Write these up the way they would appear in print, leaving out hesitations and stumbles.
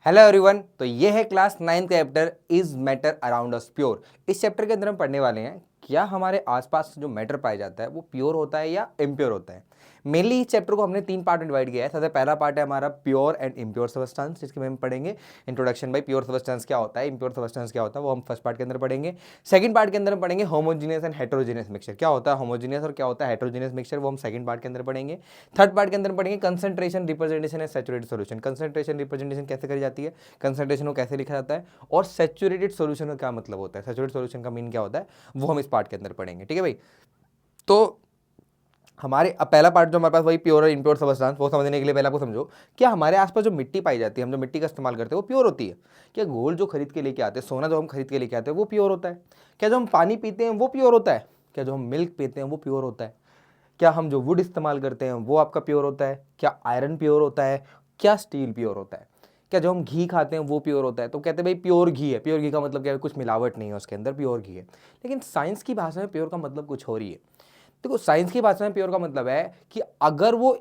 Hello everyone. तो ये है क्लास 9 का chapter is matter around us pure. इस चैप्टर के अंदर हम पढ़ने वाले हैं क्या हमारे आसपास जो मैटर पाया जाता है वो प्योर होता है या इम्प्योर होता है। मेनली इस चैप्टर को हमने 3 पार्ट में डिवाइड किया है। सबसे पहला पार्ट है हमारा प्योर एंड इम्प्योर सबस्टेंस, जिसके में हम पढ़ेंगे इंट्रोडक्शन बाय प्योर सबस्टेंस क्या होता है, इम्प्योर सबस्टेंस क्या होता है, वो हम फर्स्ट पार्ट के अंदर पढ़ेंगे। सेकंड पार्ट के अंदर हम पढ़ेंगे होमोजीनियस एंड हेटेरोजीनियस मिक्सचर, क्या होता है होमोजीनियस और क्या होता है हेटेरोजीनियस मिक्सचर, वो हम सेकंड पार्ट के अंदर पढ़ेंगे। थर्ड पार्ट के अंदर पढ़ेंगे concentration, representation and saturated solution. Concentration representation कैसे करी जाती है, कंसंट्रेशन को कैसे लिखा जाता है, और सैचुरेटेड सॉल्यूशन का क्या मतलब होता है, सैचुरेटेड सॉल्यूशन का मीन क्या होता है, वो हम इस पार्ट के अंदर पढ़ेंगे। ठीक है भाई। तो हमारे अब पहला पार्ट जो हमारे पास वही प्योर और इम्प्योर सबस्टेंस, वो समझने के लिए पहले आपको समझो क्या हमारे आसपास जो मिट्टी पाई जाती है, हम जो मिट्टी का इस्तेमाल करते हैं वो प्योर होती है। क्या गोल्ड जो खरीद के लेके आते हैं, सोना जो हम खरीद के लेके आते हैं वो प्योर होता है। क्या जो हम पानी पीते हैं वो प्योर होता है। क्या जो हम मिल्क पीते हैं वो प्योर होता है। क्या हम जो वुड इस्तेमाल करते हैं वो आपका प्योर होता है। क्या आयरन प्योर होता है। क्या स्टील प्योर होता है। क्या जो हम घी खाते हैं वो प्योर होता है। तो कहते हैं भाई प्योर घी है, प्योर घी का मतलब क्या है, कुछ मिलावट नहीं है उसके अंदर, प्योर घी है। लेकिन साइंस की भाषा में प्योर का मतलब कुछ और ही है। देखो साइंस की भाषा में प्योर का मतलब है कि अगर वो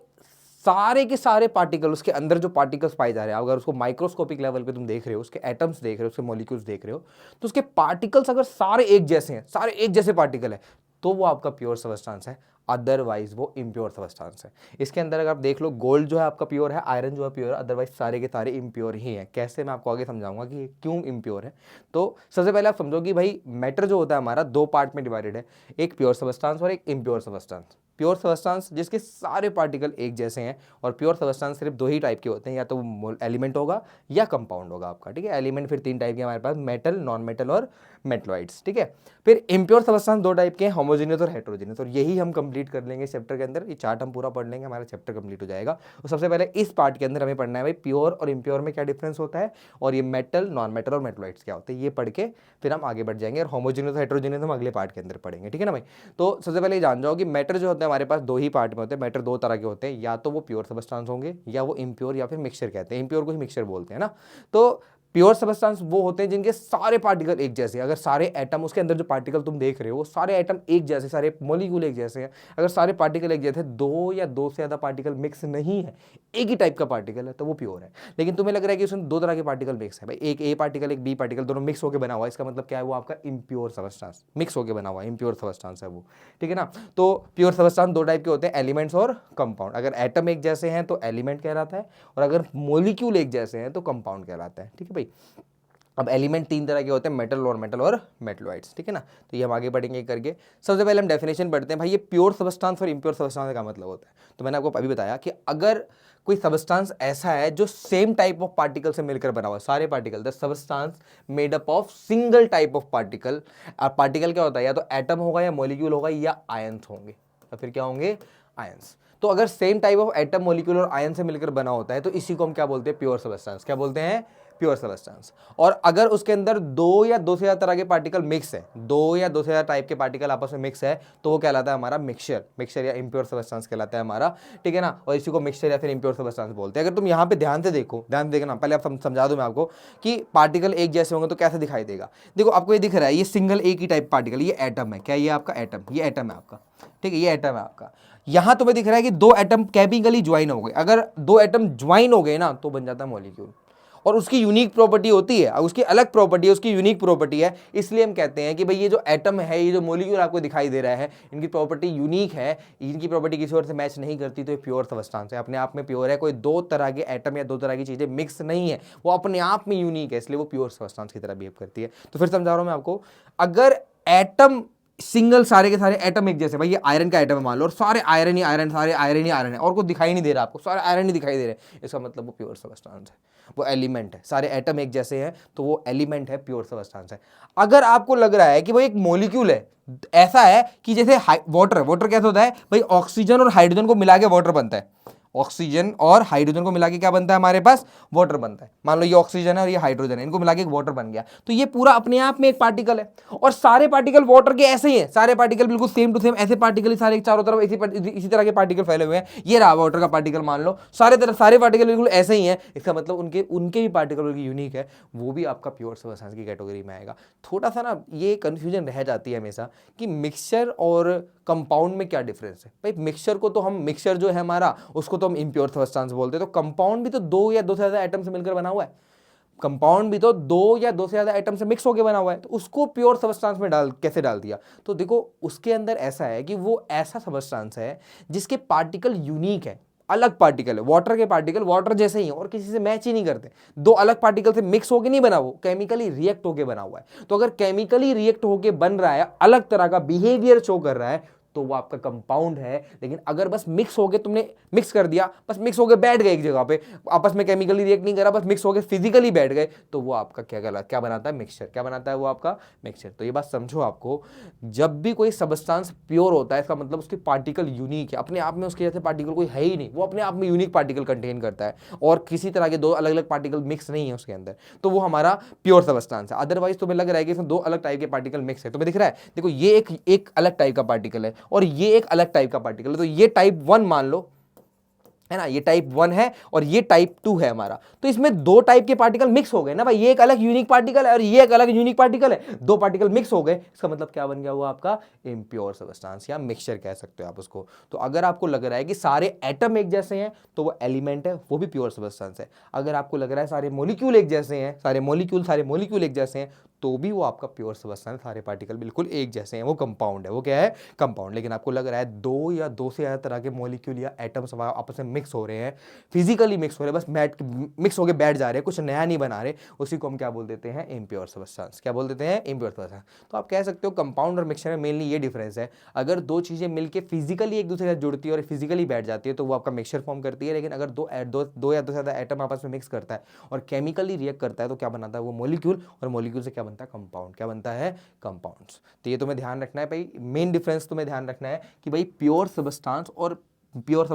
सारे के सारे पार्टिकल, उसके अंदर जो पार्टिकल्स पाए जा रहे हैं, अगर उसको माइक्रोस्कोपिक लेवल पे तुम देख रहे हो, उसके एटम्स देख रहे हो, उसके मॉलिक्यूल्स देख रहे हो, तो उसके पार्टिकल्स अगर सारे एक जैसे हैं, सारे एक जैसे पार्टिकल है, तो वो आपका प्योर सबस्टेंस है। अदरवाइज वो इम्प्योर सबस्टेंस है। इसके अंदर अगर आप देख लो, गोल्ड जो है आपका प्योर है, आयरन जो है प्योर है, अदरवाइज सारे के सारे इम्प्योर ही हैं। कैसे, मैं आपको आगे समझाऊंगा कि क्यों इम्प्योर है। तो सबसे पहले आप समझो कि भाई मैटर जो होता है हमारा 2 पार्ट में डिवाइडेड है, एक प्योर सबस्टेंस और एक इम्प्योर सबस्टेंस। प्योर सबस्टेंस जिसके सारे पार्टिकल एक जैसे हैं, और प्योर सबस्टेंस सिर्फ 2 ही टाइप के होते हैं, या तो वो एलिमेंट होगा या कंपाउंड होगा आपका। ठीक है, एलिमेंट फिर 3 टाइप के हमारे पास, मेटल, नॉन मेटल और मेटलॉइड्स। ठीक है, फिर इम्प्योर सबस्टेंस 2 टाइप के हैं, होमोजेनियस और हेटेरोजेनियस, और यही हम कंप्लीट कर लेंगे इस चैप्टर के अंदर। ये चार्ट हम पूरा पढ़ लेंगे, हमारा चैप्टर कंप्लीट हो जाएगा। तो सबसे पहले इस पार्ट के अंदर हमें पढ़ना है भाई प्योर और इम्प्योर में क्या डिफरेंस होता है, और ये मेटल, नॉन मेटल और मेटलॉइड्स क्या होते हैं, ये पढ़ के फिर हम आगे बढ़ जाएंगे। और होमोजेनियस और हेटेरोजेनियस हम अगले पार्ट के अंदर पढ़ेंगे। ठीक है ना भाई। तो सबसे पहले ये जान जाओ कि मैटर जो होता है हमारे पास 2 ही पार्ट में होते हैं। मैटर 2 तरह के होते हैं, या तो वो प्योर सबस्टेंस होंगे या वो इम्प्योर या फिर मिक्सचर कहते हैं। इम्प्योर को ही मिक्सचर बोलते हैं ना। तो प्योर सबस्टेंस वो होते हैं जिनके सारे पार्टिकल एक जैसे हैं। अगर सारे एटम, उसके अंदर जो पार्टिकल तुम देख रहे हो, वो सारे एटम एक जैसे, सारे मॉलिक्यूल एक जैसे हैं। अगर सारे पार्टिकल एक जैसे, 2 या 2 से ज़्यादा पार्टिकल मिक्स नहीं है, एक ही टाइप का पार्टिकल है, तो वो प्योर है। लेकिन तुम्हें लग रहा है कि उसमें 2 तरह के पार्टिकल मिक्स है, भाई एक ए पार्टिकल एक बी पार्टिकल दोनों मिक्स होकर बना हुआ है, इसका मतलब क्या है, वो आपका इम्प्योर सबस्टेंस, मिक्स होकर बना हुआ है, इम्प्योर सबस्टेंस है वो। ठीक है ना। तो प्योर सबस्टेंस 2 टाइप के होते हैं, एलिमेंट्स और कंपाउंड। अगर एटम एक जैसे हैं तो एलिमेंट कहलाता है, और अगर मॉलिक्यूल एक जैसे हैं तो कंपाउंड कहलाता है। ठीक है भाई। अब एलिमेंट 3 तरह के होते हैं, मेटल, नॉन मेटल और मेटलॉइड्स। ठीक है ना। तो ये हम आगे बढ़ेंगे करके। सबसे पहले हम डेफिनेशन पढ़ते हैं भाई, ये प्योर सबस्टेंस और इम्प्योर सबस्टेंस का मतलब होता है। तो मैंने आपको अभी बताया कि अगर कोई सबस्टेंस ऐसा है जो सेम टाइप ऑफ पार्टिकल से मिलकर बना हुआ है, सारे particle, the substance made up of single type of particle. Particle क्या होता है, या तो एटम होगा या मॉलिक्यूल होगा या आयंस होंगे, या फिर क्या होंगे, आयंस। तो अगर same type of atom, molecule और आयन से मिलकर बना होता है तो इसी को हम क्या बोलते हैं, प्योर सबस्टेंस। क्या बोलते हैं, प्योर सबस्टेंस। और अगर उसके अंदर 2 या 2 से ज्यादा तरह के पार्टिकल मिक्स है, 2 या 2 से ज्यादा टाइप के पार्टिकल आपस में मिक्स है, तो वो कहलाता है हमारा मिक्सचर। मिक्सचर या इम्प्योर सबस्टेंस कहलाता है हमारा। ठीक है ना। और इसी को मिक्सचर या फिर इम्प्योर सबस्टेंस बोलते हैं। अगर तुम यहाँ पे ध्यान से देखो, ध्यान से देखना, पहले आप समझा दूं मैं आपको कि पार्टिकल एक जैसे होंगे तो कैसे दिखाई देगा। देखो आपको ये दिख रहा है, ये सिंगल एक ही टाइप पार्टिकल, ये एटम है। क्या ये आपका एटम, ये एटम है आपका। ठीक है, ये एटम है आपका। यहां तुम्हें दिख रहा है कि 2 एटम केमिकली ज्वाइन हो गए। अगर 2 एटम ज्वाइन हो गए ना तो बन जाता है मॉलिक्यूल, और उसकी यूनिक प्रॉपर्टी होती है, उसकी अलग प्रॉपर्टी है, उसकी यूनिक प्रॉपर्टी है। इसलिए हम कहते हैं कि भाई ये जो एटम है, ये जो मॉलिक्यूल आपको दिखाई दे रहा है, इनकी प्रॉपर्टी यूनिक है, इनकी प्रॉपर्टी किसी और से मैच नहीं करती, तो ये प्योर सबस्टेंस है, अपने आप में प्योर है। कोई 2 तरह के एटम या 2 तरह की चीजें मिक्स नहीं है, वो अपने आप में यूनिक है, इसलिए वो प्योर सबस्टेंस की तरह बिहेव करती है। तो फिर समझा रहा हूं मैं आपको, अगर एटम सिंगल, सारे के सारे एटम एक जैसे, भाई ये आयरन का एटम है मान लो, और सारे आयरन ही आयरन, सारे आयरन ही आयरन है, और कुछ दिखाई नहीं दे रहा आपको, सारे आयरन ही दिखाई दे रहे हैं, इसका मतलब वो प्योर सबस्टेंस है, वो एलिमेंट है। सारे एटम एक जैसे हैं तो वो एलिमेंट है, प्योर सबस्टेंस है। अगर आपको लग रहा है कि भाई एक मॉलिक्यूल है, ऐसा है कि जैसे वाटर, वाटर कैसे होता है भाई, ऑक्सीजन और हाइड्रोजन को मिला के वाटर बनता है। ऑक्सीजन और हाइड्रोजन को मिला के क्या बनता है हमारे पास, वाटर बनता है। मान लो ये ऑक्सीजन है और ये हाइड्रोजन है, इनको मिला के एक वाटर बन गया, तो ये पूरा अपने आप में एक पार्टिकल है। और सारे पार्टिकल वाटर के ऐसे ही हैं, सारे पार्टिकल बिल्कुल सेम टू सेम ऐसे पार्टिकल, सारे चारों तरफ इसी तरह के पार्टिकल फैले हुए हैं। ये रहा वाटर का पार्टिकल, मान लो सारे तरफ सारे पार्टिकल बिल्कुल ऐसे ही हैं, इसका मतलब उनके उनके भी पार्टिकल बिल्कुल यूनिक है, वो भी आपका प्योर सबस्टेंस की कैटेगरी में आएगा। थोड़ा सा ना ये कंफ्यूजन रह जाती है हमेशा कि मिक्सचर और कंपाउंड में क्या डिफरेंस है। भाई मिक्सचर को तो हम, मिक्सचर जो है हमारा, उसको तो हम इम्प्योर सबस्टेंस बोलते हैं, तो कंपाउंड भी तो 2 या 2 से ज्यादा एटम से मिलकर बना हुआ है। कंपाउंड भी तो दो या दो से ज्यादा एटम से मिक्स होकर बना हुआ है, तो उसको प्योर सबस्टांस में कैसे डाल दिया? तो देखो उसके अंदर ऐसा है कि वो ऐसा सबस्टांस है जिसके पार्टिकल यूनिक है, अलग पार्टिकल है। वाटर के पार्टिकल वाटर जैसे ही हैं और किसी से मैच ही नहीं करते, दो अलग पार्टिकल से मिक्स होके नहीं बना, वो केमिकली रिएक्ट होके बना हुआ है। तो अगर केमिकली रिएक्ट होके बन रहा है, अलग तरह का बिहेवियर शो कर रहा है, तो वो आपका कंपाउंड है। लेकिन अगर बस मिक्स हो गए, तुमने मिक्स कर दिया, बस मिक्स हो गए बैठ गए एक जगह पे, आपस में केमिकली रिएक्ट नहीं करा, बस मिक्स हो गए फिजिकली बैठ गए, तो वो आपका क्या बनाता है? मिक्सचर। क्या बनाता है वो आपका? मिक्सचर। तो ये बात समझो, आपको जब भी कोई सबस्टांस प्योर होता है, इसका मतलब उसके पार्टिकल यूनिक है, अपने आप में उसके जैसे पार्टिकल कोई है ही नहीं, वो अपने आप में यूनिक पार्टिकल कंटेन करता है और किसी तरह के दो अलग अलग पार्टिकल मिक्स नहीं है उसके अंदर, तो वो हमारा प्योर सबस्टांस है। अदरवाइज तुम्हें लग रहा है कि इसमें दो अलग टाइप के पार्टिकल मिक्स है, तुम्हें दिख रहा है, देखो ये एक अलग टाइप का पार्टिकल है और ये एक अलग टाइप का पार्टिकल है, तो ये टाइप 1 मान लो, है ना, ये टाइप 1 है और ये टाइप 2 है हमारा। तो इसमें दो टाइप के पार्टिकल मिक्स हो गए ना भाई, ये एक अलग यूनिक पार्टिकल है और ये एक अलग यूनिक पार्टिकल है, दो पार्टिकल मिक्स हो गए, इसका मतलब क्या बन गया? वो आपका इम्प्योर सबस्टांस या मिक्सचर कह सकते हो आप उसको। तो अगर आपको लग रहा है कि सारे एटम एक जैसे हैं, तो वो एलिमेंट है, वो भी प्योर सबस्टांस है। अगर आपको लग रहा है सारे मॉलिक्यूल एक जैसे हैं, सारे मॉलिक्यूल एक जैसे हैं, तो भी वो आपका प्योर सबस्टेंस, सारे पार्टिकल बिल्कुल एक जैसे हैं, वो कंपाउंड है। वो क्या है? कंपाउंड। लेकिन आपको लग रहा है दो या दो से ज़्यादा तरह के मॉलिक्यूल या एटम्स आपस में मिक्स हो रहे हैं, फिजिकली मिक्स हो रहे हैं, बस मिक्स होकर बैठ जा रहे हैं, कुछ नया नहीं बना रहे, उसी को हम क्या बोल देते हैं? Impure substance. क्या बोल देते हैं? Impure substance. तो आप कह सकते हो कंपाउंड और मिक्सचर में मेनली ये डिफरेंस है, अगर दो चीज़ें मिलकर फिजिकली एक दूसरे के साथ जुड़ती है और फिजिकली बैठ जाती है, तो वो आपका मिक्सचर फॉर्म करती है। लेकिन अगर दो या दो से ज़्यादा एटम आपस में मिक्स करता है और केमिकली रिएक्ट करता है, तो क्या बनाता है? वो मॉलिक्यूल, और मॉलिक्यूल से क्या बनता है? कंपाउंड। क्या बनता है? कंपाउंड्स। तो ये तुम्हें ध्यान रखना है भाई, मेन डिफरेंस तुम्हें ध्यान रखना है कि भाई प्योर सबस्टांस और इम्प्योर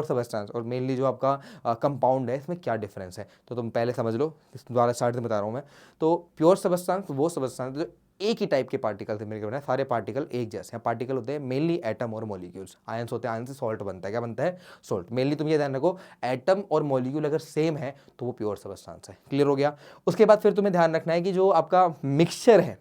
सबस्टांस और मेनली जो आपका कंपाउंड है, इसमें क्या डिफरेंस है, तो तुम पहले समझ लो, इस द्वारा स्टार्ट से बता रहा हूँ मैं। तो प्योर सबस्टांस वो सबस्टांस जो एक ही टाइप के पार्टिकल से मिलकर बना है, सारे पार्टिकल एक जैसे हैं। पार्टिकल होते हैं मेनली एटम और मॉलिक्यूल्स, आयंस होते हैं, आयन से सॉल्ट बनता है। क्या बनता है? सॉल्ट। मेनली तुम ये ध्यान रखो, एटम और मॉलिक्यूल अगर सेम है तो वो प्योर सबस्टांस है। क्लियर हो गया? उसके बाद फिर तुम्हें ध्यान रखना है कि जो आपका मिक्सचर है,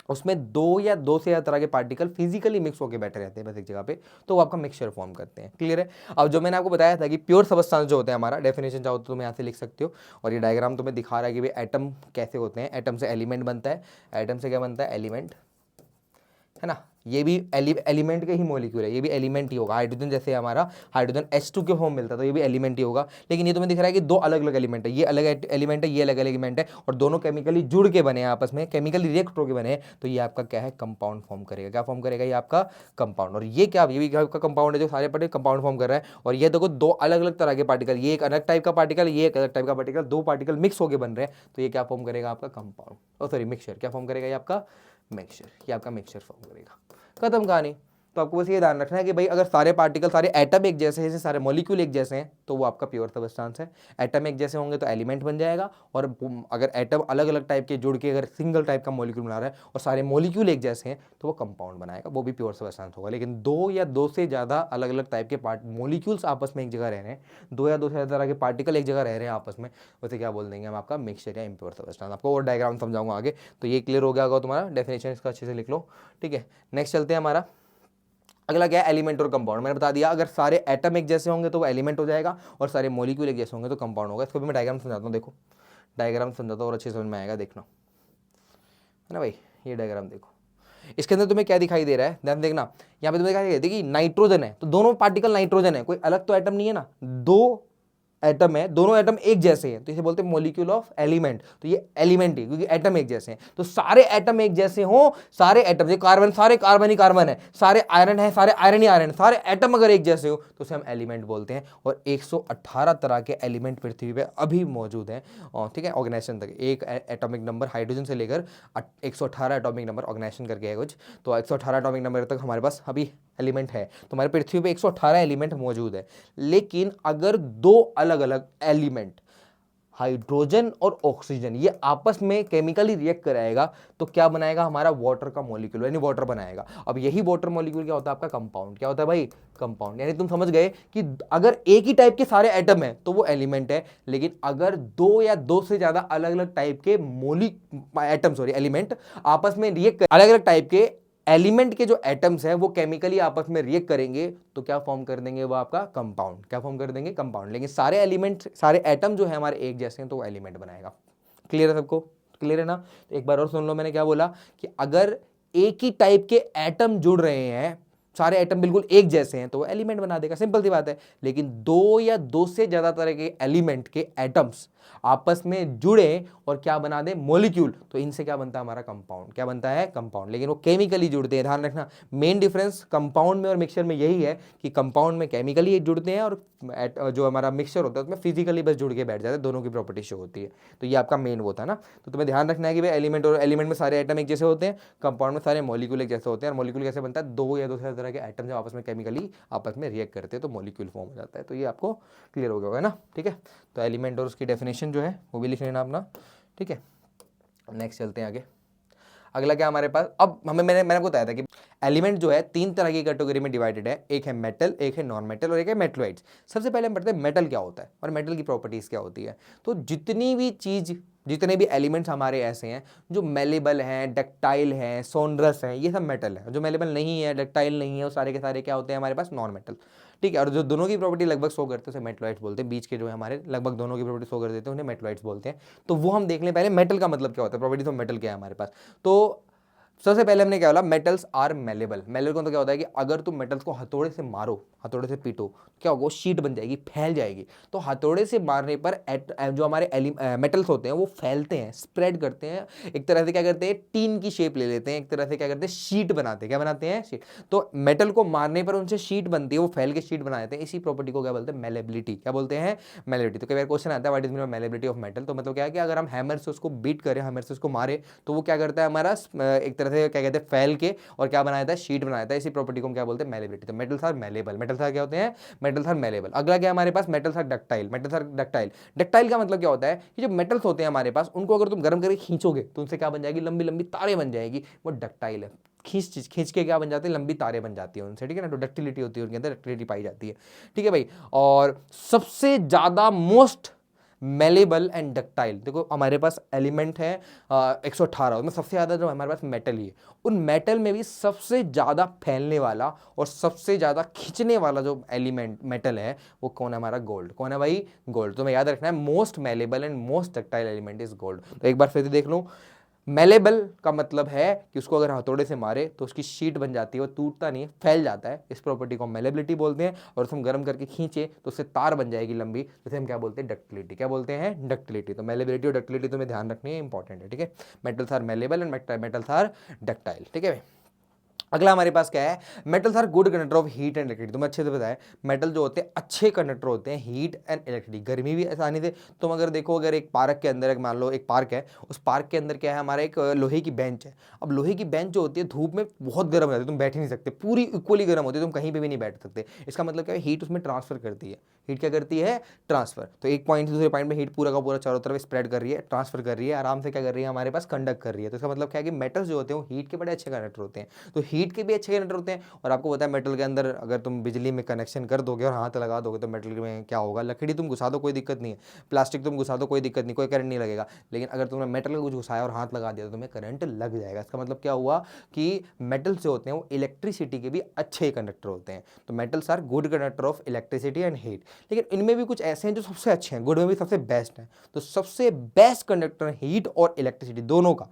उसमें दो या दो से ज्यादा तरह के पार्टिकल फिजिकली मिक्स होकर बैठे रहते हैं बस एक जगह पे, तो वो आपका मिक्सचर फॉर्म करते हैं। क्लियर है? अब जो मैंने आपको बताया था कि प्योर सबस्टांस जो होते हैं, हमारा डेफिनेशन चाहो तो तुम यहाँ से लिख सकते हो, और ये डायग्राम तुम्हें दिखा रहा है कि भाई एटम कैसे होते हैं। एटम से एलिमेंट बनता है, एटम से क्या बनता है? एलिमेंट, है ना। ये भी एलिमेंट के ही मॉलिक्यूल है, ये भी एलिमेंट ही होगा। हाइड्रोजन जैसे हमारा हाइड्रोजन H2 के फॉर्म मिलता है, तो ये भी एलिमेंट ही होगा। लेकिन ये तुम्हें दिख रहा है कि दो अलग अलग एलिमेंट है, ये अलग एलिमेंट है, ये अलग एलिमेंट है, और दोनों केमिकली जुड़ के बने हैं, आपस में केमिकली रिएक्ट होकर बने हैं, तो ये आपका क्या है? कंपाउंड फॉर्म करेगा। क्या फॉर्म करेगा? ये आपका कंपाउंड। और ये क्या? ये भी आपका कंपाउंड है, जो सारे पार्टिकल कंपाउंड फॉर्म कर रहा है। और ये देखो दो अलग अलग तरह के पार्टिकल, ये एक अलग टाइप का पार्टिकल, ये एक अलग टाइप का पार्टिकल, दो पार्टिकल मिक्स होकर बन रहे हैं, तो ये क्या फॉर्म करेगा? आपका कंपाउंड, और सॉरी मिक्सचर। क्या फॉर्म करेगा? ये आपका मिक्सचर, ये आपका मिक्सचर फॉर्म करेगा। खत्म कहानी। तो आपको बस ये ध्यान रखना है कि भाई अगर सारे पार्टिकल, सारे एटम एक जैसे हैं, सारे मॉलिक्यूल एक जैसे हैं, तो वो आपका प्योर सबस्टांस है। एटम एक जैसे होंगे तो एलिमेंट बन जाएगा, और अगर एटम अलग अलग टाइप के जुड़ के अगर सिंगल टाइप का मॉलिक्यूल बना रहा है और सारे मॉलिक्यूल एक जैसे हैं, तो वो कंपाउंड बनाएगा, वो भी प्योर सबस्टांस होगा। लेकिन दो या दो से ज़्यादा अलग अलग टाइप के मॉलिक्यूल्स आपस में एक जगह रह रहे हैं, दो या दो से ज़्यादा तरह के पार्टिकल एक जगह रह रहे हैं आपस में, वैसे क्या बोल देंगे हम? आपका मिक्सचर या इम्प्योर सबस्टांस। आपको और डायग्राम समझाऊंगा आगे। तो ये क्लियर हो गया होगा तुम्हारा, डेफिनेशन इसका अच्छे से लिख लो। ठीक है, नेक्स्ट चलते हैं। हमारा अगला क्या है? एलिमेंट और कंपाउंड। मैंने बता दिया, अगर सारे एटम एक जैसे होंगे तो वो एलिमेंट हो जाएगा, और सारे मॉलिक्यूल एक जैसे होंगे तो कंपाउंड होगा। इसको भी मैं डायग्राम समझाता हूँ, देखो डायग्राम समझाता हूँ और अच्छे समझ में आएगा, देखना, है ना भाई। ये डायग्राम देखो, इसके अंदर तुम्हें क्या दिखाई दे रहा है, ध्यान देखना। यहाँ पे तुम्हें क्या दिखाई देखिए, नाइट्रोजन है, तो दोनों पार्टिकल नाइट्रोजन है, कोई अलग तो एटम नहीं है ना, दो एटम है, दोनों एटम एक जैसे हैं, तो इसे बोलते हैं मॉलिक्यूल ऑफ एलिमेंट। तो ये एलिमेंट ही, क्योंकि एटम एक जैसे हैं, तो सारे एटम एक जैसे हो, सारे एटम जो कार्बन, सारे कार्बन ही कार्बन है, सारे आयरन है, सारे आयरन ही आयरन, सारे एटम अगर एक जैसे हो तो उसे हम एलिमेंट बोलते हैं। और 118 तरह के एलिमेंट पृथ्वी पे अभी मौजूद हैं, और ठीक है, ऑर्गेनाइजेशन तक एक एटॉमिक नंबर हाइड्रोजन से लेकर 118 एटॉमिक नंबर ऑर्गेनाइजेशन करके है कुछ, तो 118 एटॉमिक नंबर तक हमारे पास अभी एलिमेंट है। तो हमारे पृथ्वी पे 118 एलिमेंट मौजूद है। लेकिन अगर दो अलग अलग एलिमेंट, हाइड्रोजन और ऑक्सीजन, ये आपस में केमिकली रिएक्ट कराएगा, तो क्या बनाएगा? हमारा वाटर का मॉलिक्यूल, यानी वाटर बनाएगा। अब यही वाटर मॉलिक्यूल क्या होता है? आपका कंपाउंड। क्या होता है भाई? कंपाउंड। यानी तुम समझ गए कि अगर एक ही टाइप के सारे एटम है तो वो एलिमेंट है, लेकिन अगर दो या दो से ज्यादा अलग अलग टाइप के एलिमेंट आपस में रिएक्ट, अलग अलग टाइप के एलिमेंट के जो एटम्स हैं वो केमिकली आपस में रिएक्ट करेंगे तो क्या फॉर्म कर देंगे, वो आपका कंपाउंड। क्या फॉर्म कर देंगे, कंपाउंड। लेकिन सारे एलिमेंट, सारे एटम जो है हमारे एक जैसे हैं तो वो एलिमेंट बनाएगा। क्लियर है सबको, क्लियर है ना? तो एक बार और सुन लो, मैंने क्या बोला कि अगर एक ही टाइप के एटम जुड़ रहे हैं, सारे एटम बिल्कुल एक जैसे हैं, तो वो एलिमेंट बना देगा, सिंपल सी बात है। लेकिन दो या दो से ज्यादा तरह के एलिमेंट के एटम्स आपस में जुड़े और क्या बना दे, मॉलिक्यूल, तो इनसे क्या बनता है, हमारा कंपाउंड। क्या बनता है, कंपाउंड। लेकिन वो केमिकली जुड़ते हैं, ध्यान रखना। मेन डिफरेंस कंपाउंड में और मिक्सचर में यही है कि कंपाउंड में केमिकली जुड़ते हैं और जो हमारा मिक्सचर होता है उसमें फिजिकली बस जुड़ के बैठ जाते हैं, दोनों की प्रॉपर्टी शो होती है। तो ये आपका मेन वो था ना। तो तुम्हें ध्यान रखना है कि भाई एलिमेंट और एलिमेंट में सारे एटम एक जैसे होते हैं, कंपाउंड में सारे मॉलिक्यूल एक जैसे होते हैं। और मॉलिक्यूल कैसे बनता है, दो या दो से ज्यादा तरह के एटम जब आपस में केमिकली आपस में रिएक्ट करते हैं तो मॉलिक्यूल फॉर्म हो जाता है। तो ये आपको क्लियर हो गया होगा ना, ठीक है। तो एलिमेंट और उसकी डेफिनेशन जो है वो भी लिख लेना अपना, ठीक है। नेक्स्ट चलते हैं आगे। अगला क्या हमारे पास, अब मैंने आपको बताया था कि एलिमेंट जो है तीन तरह की कैटेगरी में डिवाइडेड है, एक है मेटल, एक है नॉन मेटल और एक है मेटलॉइड्स। सबसे पहले हम पढ़ते हैं मेटल क्या होता है और मेटल की प्रॉपर्टीज क्या होती है। तो जितने भी एलिमेंट्स हमारे ऐसे हैं जो मेलेबल हैं, डक्टाइल हैं, सोनरस हैं, ये सब मेटल है। जो मेलेबल नहीं है, डक्टाइल नहीं है, वो सारे के सारे क्या होते हैं हमारे पास, नॉन मेटल, ठीक है। और जो दोनों की प्रॉपर्टी लगभग शो करते हैं उसे मेटलॉइड्स बोलते हैं। बीच के जो है हमारे लगभग दोनों की प्रॉपर्टी शो कर देते हैं, उन्हें मेटलॉइड्स बोलते हैं। तो वो हम देख लें पहले, मेटल का मतलब क्या होता है, प्रॉपर्टीज ऑफ मेटल क्या है हमारे पास। तो सबसे पहले हमने क्या बोला, मेटल्स आर मेलेबल। मेलेबल तो क्या होता है कि अगर तुम मेटल्स को हथौड़े से मारो, हथौड़े से पीटो, क्या होगा, शीट बन जाएगी, फैल जाएगी। तो हथौड़े से मारने पर जो हमारे मेटल्स होते हैं वो फैलते हैं, स्प्रेड करते हैं, एक तरह से क्या करते हैं, टीन की शेप ले लेते हैं, एक तरह से क्या करते हैं, शीट बनाते हैं। क्या बनाते हैं, शीट। तो मेटल को मारने पर उनसे शीट बनती है, वो फैल के शीट बना देते हैं। इसी प्रॉपर्टी को क्या बोलते हैं, मेलेबिलिटी। क्या बोलते हैं, मेलेबिलिटी। तो कई बार क्वेश्चन आता है what is mean malleability of metal. तो मतलब क्या है कि अगर हम हैमर से उसको बीट करें, हैमर से उसको मारे, तो वो क्या करता है, हमारा एक तरह से क्या कहते हैं, फैल के और क्या बनाया था, शीट बनाया था। इसी प्रॉपर्टी को हम क्या बोलते हैं, मेलेबिलिटी। तो metals are malleable. Metals are क्या होते हैं, मेटल्स आर मेलेबल। अगला क्या हमारे पास, metals are ductile. Metals are ductile. Ductile का मतलब क्या होता है कि जो मेटल्स होते हैं हमारे पास, उनको अगर तुम गर्म करके खींचोगे तो उनसे क्या बन जाएगी, लंबी लंबी तारें बन जाएगी, वो डक्टाइल है। खींच के क्या बन जाते हैं, लंबी तारें बन जाती है उनसे, ठीक है ना। तो डक्टिलिटी होती है उनके अंदर, डक्टिलिटी पाई जाती है, ठीक है भाई। और सबसे ज्यादा मोस्ट मेलेबल एंड डक्टाइल, देखो हमारे पास एलिमेंट है 118, उसमें सबसे ज्यादा जो हमारे पास मेटल ही है। उन मेटल में भी सबसे ज्यादा फैलने वाला और सबसे ज्यादा खींचने वाला जो एलिमेंट मेटल है वो कौन है, हमारा गोल्ड। कौन है भाई, गोल्ड। तो मैं याद रखना है, most malleable and most ductile element is gold. तो एक बार फिर से देख लो, मेलेबल का मतलब है कि उसको अगर हथौड़े से मारे तो उसकी शीट बन जाती है, वो टूटता नहीं, फैल जाता है। इस प्रॉपर्टी को मेलेबिलिटी बोलते हैं। और उसे हम गर्म करके खींचे तो उससे तार बन जाएगी लंबी, जैसे हम क्या बोलते हैं, डक्टिलिटी। क्या बोलते हैं, डक्टिलिटी। तो मेलेबिलिटी और डक्टिलिटी तुम्हें ध्यान रखनी है, इंपॉर्टेंट है, ठीक है। Metals are malleable and metals are ductile, ठीक है। अगला हमारे पास क्या है, metals are good conductor of heat and electricity. तुम्हें अच्छे से बताया, मेटल जो होते हैं अच्छे कंडक्टर होते हैं हीट एंड इलेक्ट्रिसिटी, गर्मी भी आसानी से। तुम अगर देखो, अगर एक पार्क के अंदर, मान लो एक पार्क है, उस पार्क के अंदर क्या है, हमारा एक लोहे की बेंच है। अब लोहे की बेंच जो होती है धूप में बहुत गर्म हो जाती है, तुम बैठ ही नहीं सकते, पूरी इक्वली गर्म होती है, तुम कहीं पर भी नहीं बैठ सकते। इसका मतलब क्या है, हीट उसमें ट्रांसफर करती है। हीट क्या करती है, ट्रांसफर। तो एक पॉइंट से दूसरे पॉइंट में हीट पूरा का पूरा चारों तरफ स्प्रेड कर रही है, ट्रांसफर कर रही है, आराम से क्या कर रही है, हमारे पास कंडक्ट कर रही है। तो इसका मतलब क्या है कि मेटल्स जो होते हैं वो हीट के बड़े अच्छे कंडक्टर होते हैं। तो हीट के भी अच्छे कंडक्टर होते हैं। और आपको पता है मेटल के अंदर अगर तुम बिजली में कनेक्शन कर दोगे और हाथ लगा दोगे तो मेटल में क्या होगा, लकड़ी तुम घुसा दो कोई दिक्कत नहीं है, प्लास्टिक तुम घुसा दो कोई दिक्कत नहीं, कोई करंट नहीं लगेगा। लेकिन अगर तुमने मेटल का कुछ घुसाया और हाथ लगा दिया तो तुम्हें करंट लग जाएगा। इसका मतलब क्या हुआ कि मेटल्स जो होते हैं वो इलेक्ट्रिसिटी के भी अच्छे कंडक्टर होते हैं। तो metals are good conductor of electricity and heat. लेकिन इनमें भी कुछ ऐसे हैं जो सबसे अच्छे हैं, गुड में भी सबसे बेस्ट हैं। तो सबसे बेस्ट कंडक्टर हीट और इलेक्ट्रिसिटी दोनों का,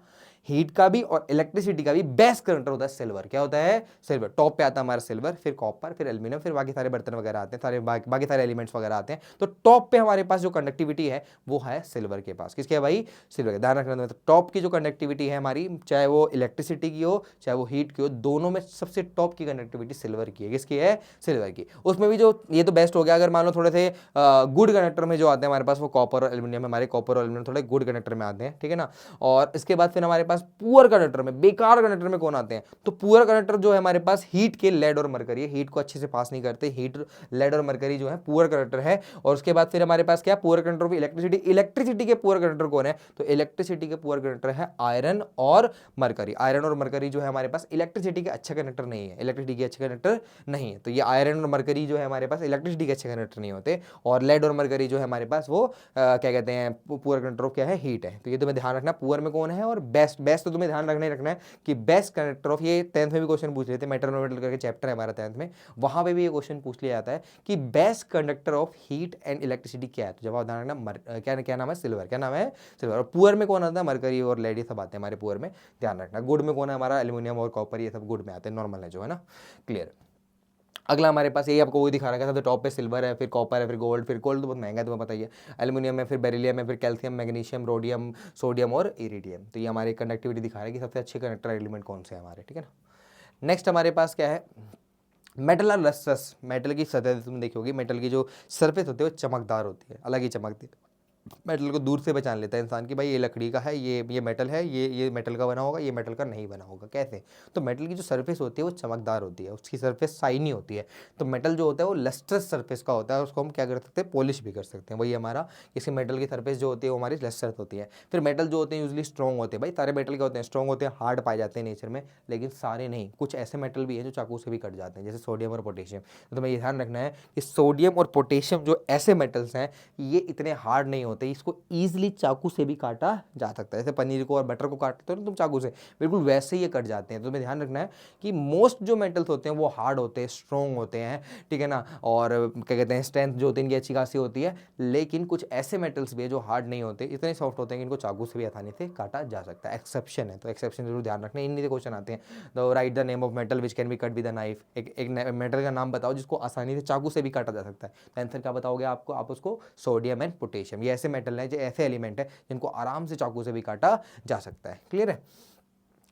हीट का भी और इलेक्ट्रिसिटी का भी बेस्ट कंडक्टर होता है सिल्वर। क्या होता है, सिल्वर। टॉप पे आता है हमारा सिल्वर, फिर कॉपर, फिर एल्यूमिनियम, फिर बाकी सारे बर्तन वगैरह आते हैं, सारे बाकी सारे एलिमेंट्स वगैरह आते हैं। तो टॉप पे हमारे पास जो कंडक्टिविटी है वो है सिल्वर के पास। किसके है भाई, सिल्वर के। ध्यान रखना, तो टॉप की जो कंडक्टिविटी है हमारी, चाहे वो इलेक्ट्रिसिटी की हो चाहे वो हीट की हो, दोनों में सबसे टॉप की कंडक्टिविटी सिल्वर की है। किसकी है, सिल्वर की। उसमें भी जो ये तो बेस्ट हो गया। अगर मान लो थोड़े से गुड कंडक्टर में जो आते हैं हमारे पास वो कॉपर और एल्यूमिनियम, हमारे कॉपर और एल्यूमिनियम थोड़े गुड कंडक्टर में आते हैं, ठीक है ना। और इसके बाद फिर हमारे पास पुअर कंडक्टर में, बेकार कंडक्टर में कौन आते हैं, तो पुअर कंडक्टर जो है हमारे पास हीट के, लेड और मरकरी, हीट को अच्छे से पास नहीं करते, हीट, लेड और मरकरी जो है पुअर कंडक्टर है। और उसके बाद फिर हमारे पास क्या, poor conductor of electricity. Electricity के पुअर कंडक्टर कौन है, तो इलेक्ट्रिसिटी के पुअर कंडक्टर है आयरन और मरकरी। आयरन और मरकरी जो है हमारे पास इलेक्ट्रिसिटी के अच्छे कंडक्टर नहीं है, इलेक्ट्रिसिटी के अच्छे कंडक्टर नहीं है। तो ये आयरन और मरकरी जो है हमारे पास इलेक्ट्रिसिटी के अच्छे कंडक्टर नहीं होते। और लेड और मरकरी जो है हमारे पास वो क्या कहते हैं, पुअर कंडक्टर ऑफ क्या है, हीट है। तो ये तुम्हें ध्यान रखना, पुअर में कौन है और बेस्ट बेस्ट तो तुम्हें ध्यान रखना ही रखना है कि बेस्ट कंडक्टर ऑफ, ये 10th में भी क्वेश्चन पूछ लेते हैं, मेटल नॉन मेटल करके चैप्टर है हमारा 10th में, वहां पे भी ये क्वेश्चन पूछ लिया जाता है कि best conductor of heat and electricity क्या है। तो जवाब ध्यान रखना, क्या नाम है, सिल्वर। क्या नाम है, सिल्वर। और पुअर में कौन आता है, मरकरी और लेड, सब आते हैं हमारे पुअर में, ध्यान रखना। गुड में कौन है हमारा, एल्यूमिनियम और कॉपर, ये सब गुड में आते हैं, नॉर्मल है जो है ना, क्लियर। अगला हमारे पास यही आपको वही दिखा रहा है, सबसे टॉप पे सिल्वर है, फिर कॉपर है, फिर गोल्ड तो बहुत महंगा है तुम्हें पता ही है, एल्यूमिनियम है, फिर बेरिलियम है, फिर कैल्शियम, मैग्नीशियम, रोडियम, सोडियम और इरिडियम। तो ये हमारी कंडक्टिविटी दिखा रहा है कि सबसे अच्छे कंडक्टर एलिमेंट कौन से हैं हमारे, ठीक है ना। नेक्स्ट हमारे पास क्या है, मेटल और लस्टर्स। मेटल की सतह तुम देखी होगी, मेटल की जो सरफेस होती है वो चमकदार होती है, अलग ही चमकती है। मेटल को दूर से पहचान लेता है इंसान की भाई ये लकड़ी का है, ये मेटल है, ये मेटल का बना होगा, ये मेटल का नहीं बना होगा। कैसे, तो मेटल की जो सरफेस होती है वो चमकदार होती है, उसकी सरफेस शाइनी होती है। तो मेटल जो होता है वो लस्ट्रस सरफेस का होता है, उसको हम क्या कर सकते हैं, पॉलिश भी कर सकते हैं। वही हमारा इसी मेटल की सरफेस जो होती है वो हमारी लस्ट्रस होती है। फिर मेटल जो होते हैं यूजली स्ट्रॉन्ग होते हैं, भाई सारे मेटल क्या होते हैं, स्ट्रॉन्ग होते हैं, हार्ड पाए जाते हैं नेचर में, लेकिन सारे नहीं, कुछ ऐसे मेटल भी हैं जो चाकू से भी कट जाते हैं, जैसे सोडियम और पोटेशियम। तो तुम्हें ये ध्यान रखना है कि सोडियम और पोटेशियम जो ऐसे मेटल्स हैं ये इतने हार्ड नहीं होते, इसको ईजिली चाकू से भी काटा जा सकता है। जैसे पनीर को और बटर को काटते हो ना तुम चाकू से, बिल्कुल वैसे ही ये कट जाते हैं। तो तुम्हें ध्यान रखना है कि मोस्ट जो मेटल्स होते हैं वो हार्ड होते हैं, स्ट्रॉन्ग होते हैं, ठीक है ना, और क्या कहते हैं, स्ट्रेंथ जो होती है इनकी अच्छी खासी होती है। लेकिन कुछ ऐसे मेटल्स भी है जो हार्ड नहीं होते, इतने सॉफ्ट होते हैं कि इनको चाकू से भी आसानी से काटा जा सकता है। एक्सेप्शन है, तो एक्सेप्शन जरूर ध्यान रखना, इन क्वेश्चन आते हैं। तो right the name of metal which can be cut with a knife, एक मेटल का नाम बताओ जिसको आसानी से चाकू से भी काटा जा सकता है। तो आंसर क्या बताओगे आपको, आप उसको सोडियम एंड पोटेशियम, ये ऐसे मेटल हैं, जो ऐसे एलिमेंट है जिनको आराम से चाकू से भी काटा जा सकता है, क्लियर है।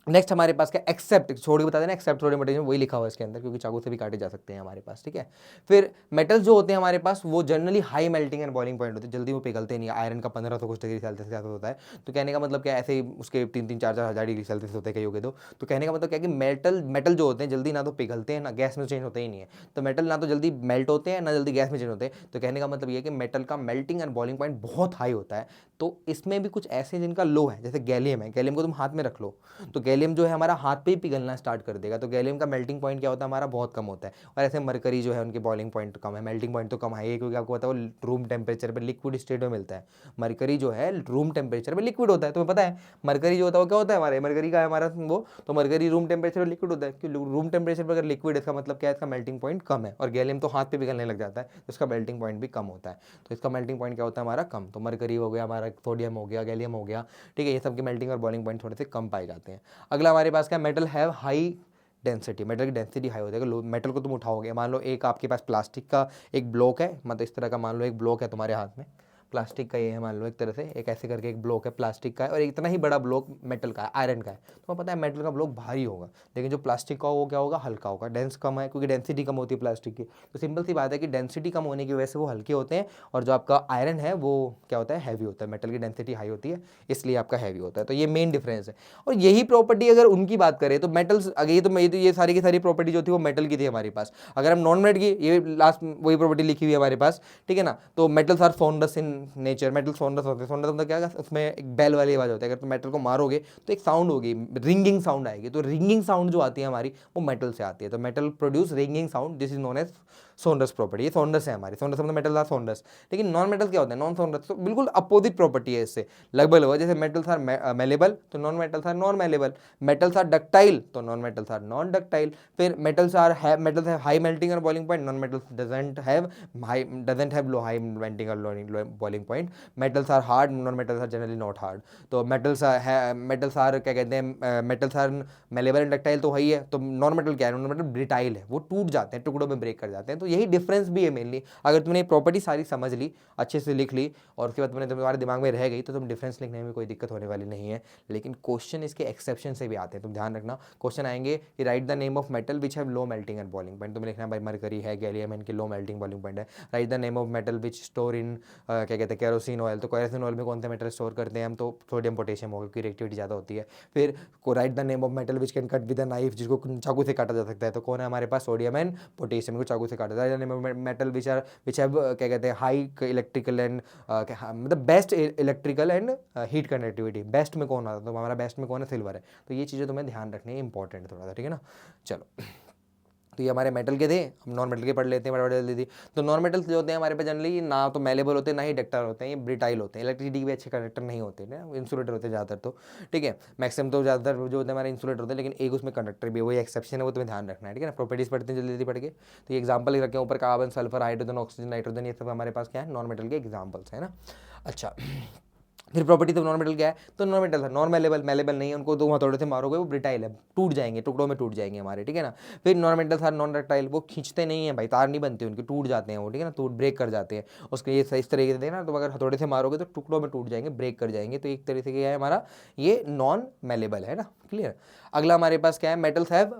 नेक्स्ट हमारे पास क्या, एक्सेप्ट, छोड़ के बता देना, एक्सेप्ट सोडियम पोटेशियम वही लिखा हुआ है इसके अंदर, क्योंकि चाकू से भी काटे जा सकते हैं हमारे पास, ठीक है। फिर मेटल्स जो होते हैं हमारे पास वो generally high melting and boiling point होते हैं, जल्दी वो पिघलते नहीं। आयरन का 1500 कुछ डिग्री सेल्सियस से होता है। तो कहने का मतलब क्या, ऐसे ही उसके 3-3, 4-4 हज़ार डिग्री सेल्सियस होते हैं कई होगे तो कहने का मतलब क्या कि मेटल जो होते हैं जल्दी ना तो पिघलते हैं ना गैस में चेंज होते ही नहीं है। तो मेटल ना तो जल्दी मेल्ट होते हैं ना जल्दी गैस में चेंज होते हैं। तो कहने का मतलब ये कि मेटल का मेल्टिंग एंड बॉइलिंग पॉइंट बहुत हाई होता है। तो इसमें भी कुछ ऐसे जिनका लो है, जैसे गैलियम है, गैलियम को तुम हाथ में रख लो तो गैलियम जो है हमारा हाथ पे ही पिघलना स्टार्ट कर देगा। तो गैलियम का मेल्टिंग पॉइंट क्या होता है, हमारा बहुत कम होता है। और ऐसे मरकरी जो है उनकी बॉइलिंग पॉइंट कम है, मेल्टिंग पॉइंट तो कम है, क्योंकि आपको पता है वो रूम टेम्परेचर पर लिक्विड स्टेट में मिलता है। मरकरी जो है रूम टेम्परेचर पर लिक्विड होता है, तुम्हें पता है मरकरी जो होता है वो क्या होता है, हमारे मरकरी का है हमारा वो, तो मरकरी रूम टेम्परेचर पर लिक्विड होता है। क्योंकि रूम टेम्परेचर पर अगर लिक्विड, इसका मतलब क्या है, इसका मेल्टिंग पॉइंट कम है। और गैलियम तो हाथ पे पिघलने लग जाता है, तो इसका मेल्टिंग पॉइंट भी कम होता है। तो इसका मेल्टिंग पॉइंट क्या होता है हमारा, कम। तो मरकरी हो गया हमारा, सोडियम हो गया, गैलियम हो गया, ठीक है, ये सब के मेल्टिंग और बॉइलिंग पॉइंट थोड़े से कम पाए जाते हैं। अगला हमारे पास क्या, metal have high density, metal की डेंसिटी हाई हो जाएगा। मेटल को तुम उठाओगे, मान लो एक आपके पास प्लास्टिक का एक ब्लॉक है, मतलब इस तरह का मान लो एक ब्लॉक है तुम्हारे हाथ में, प्लास्टिक का ये है मान लो, एक तरह से एक ऐसे करके एक ब्लॉक है प्लास्टिक का है, और इतना ही बड़ा ब्लॉक मेटल का है, आयरन का है। तो पता है मेटल का ब्लॉक भारी होगा, लेकिन जो प्लास्टिक का वो क्या होगा, हल्का होगा, डेंस कम है, क्योंकि डेंसिटी कम होती है प्लास्टिक की। तो सिंपल सी बात है कि डेंसिटी कम होने की वजह से वो हल्के होते हैं, और जो आपका आयरन है वो क्या होता है, हैवी होता है। मेटल की डेंसिटी हाई होती है इसलिए आपका हैवी होता है। तो ये मेन डिफरेंस है। और यही प्रॉपर्टी अगर उनकी बात करें तो मेटल्स, अगर ये सारी की सारी प्रॉपर्टी जो थी वो मेटल की थी हमारे पास। अगर हम नॉन मेट की, ये लास्ट वही प्रॉपर्टी लिखी हुई है हमारे पास, ठीक है ना। तो metals are sonorous in nature, metal sonorous होते हैं। सोंडस मतलब क्या, उसमें एक बेल वाली आवाज होती है, अगर तुम मेटल को मारोगे तो एक साउंड होगी, रिंगिंग साउंड आएगी। तो रिंगिंग साउंड जो आती है हमारी वो मेटल से आती है। तो metal produce ringing sound, this is known as sonorous property. ये सोंडस है हमारी, सोंडस मतलब मेटल आर सोंडस। लेकिन नॉन मेटल क्या होता है, नॉन सोंडस, तो बिल्कुल अपोजिट प्रॉपर्टी है इससे, लगभग लगभग। जैसे मेटल्स आर मेलेबल तो non metals are non malleable, metals are ductile तो non metals are non ductile. फिर मेटल्स हैव हाई मेल्टिंग और boiling point, non metals doesn't have low high melting और boiling point. Metals are hard, non metals are generally not hard. तो metals are क्या कहते हैं, metals are malleable and ductile तो वही है। तो नॉन मेटल क्या है, नॉन मेटल ब्रिटाइल है, वो टूट जाते हैं, टुकड़ों में ब्रेक कर जाते हैं। तो यही डिफरेंस भी है मेनली। अगर तुमने प्रॉपर्टी सारी समझ ली, अच्छे से लिख ली, और उसके बाद तुम्हारे दिमाग में रह गई, तो तुम डिफरेंस लिखने में कोई दिक्कत होने वाली नहीं है। लेकिन क्वेश्चन इसके एक्सेप्शन से भी आते हैं, तुम ध्यान रखना। क्वेश्चन आएंगे कि right the name of metal which have low melting and boiling point, तुम्हें लिखना है भाई मरकरी है, गैलियम, इनके लो मेल्टिंग बॉइलिंग पॉइंट है। Right the name of metal which store in क्या कहते हैं, केरोसिन ऑयल, तो केरोसिन ऑयल में कौन सा मेटल स्टोर करते हैं हम, तो सोडियम पोटेशियम होगा, क्योंकि रिएक्टिविटी ज़्यादा होती है। फिर को right the name of metal which can cut with a knife, जिसको चाकू से काटा जा सकता है, तो कौन है हमारे पास, सोडियम एंड पोटेशियम को चाकू से काटा जाता है। मेटल विच हैव क्या कहते हैं हाई इलेक्ट्रिकल एंड मतलब best electrical and heat conductivity, best में कौन आता है, तो हमारा बेस्ट में कौन है, सिल्वर है। तो ये चीज़ें तुम्हें ध्यान रखनी है, इंपॉर्टेंट थोड़ा सा, ठीक है ना। चलो तो ये हमारे मेटल के थे, हम नॉन मेटल के पढ़ लेते हैं बड़े जल्दी। तो नॉन मेटल जो होते हैं हमारे पास जनरली ना तो मेलेबल होते हैं ना ही डक्टाइल होते हैं, ये ब्रिटाइल होते हैं। इलेक्ट्रिसिटी के भी अच्छे कंडक्टर नहीं होते ना, इंसुलेटर होते हैं ज़्यादातर। तो ठीक है, मैक्सिमम तो ज़्यादातर जो होते हैं हमारे इंसुलेटर होते हैं, लेकिन एक उसमें कंडक्टर भी है, वही एक्सेप्शन है, वो तुम्हें ध्यान रखना है। ठीक है ना, प्रॉपर्टीज पढ़ते हैं जल्दी जल्दी पढ़ के। तो ये एग्जाम्पल ही रखे ऊपर, carbon, sulphur, hydrogen, oxygen, nitrogen, ये सब हमारे पास क्या है, नॉन मेटल के एग्जाम्पल्स है ना। अच्छा, फिर प्रॉपर्टी तो नॉन मेटल क्या है, तो नॉन मेटल था, नॉन मेलेबल, मेलेबल नहीं है, उनको दो हथौड़े से मारोगे वो ब्रिटाइल है, टूट जाएंगे, टुकड़ों में टूट जाएंगे हमारे। ठीक है ना। फिर नॉन मेटल था, नॉन डक्टाइल, वो खींचते नहीं है भाई, तार नहीं बनते उनके, टूट जाते हैं वो। ठीक है ना, टूट ब्रेक कर जाते हैं उसके, ये इस तरीके से देना, तो अगर हथौड़े से मारोगे तो टुकड़ों में टूट जाएंगे, ब्रेक कर जाएंगे। तो एक तरीके से क्या है हमारा, ये नॉन मेलेबल है ना। क्लियर। अगला हमारे पास क्या है, metals have,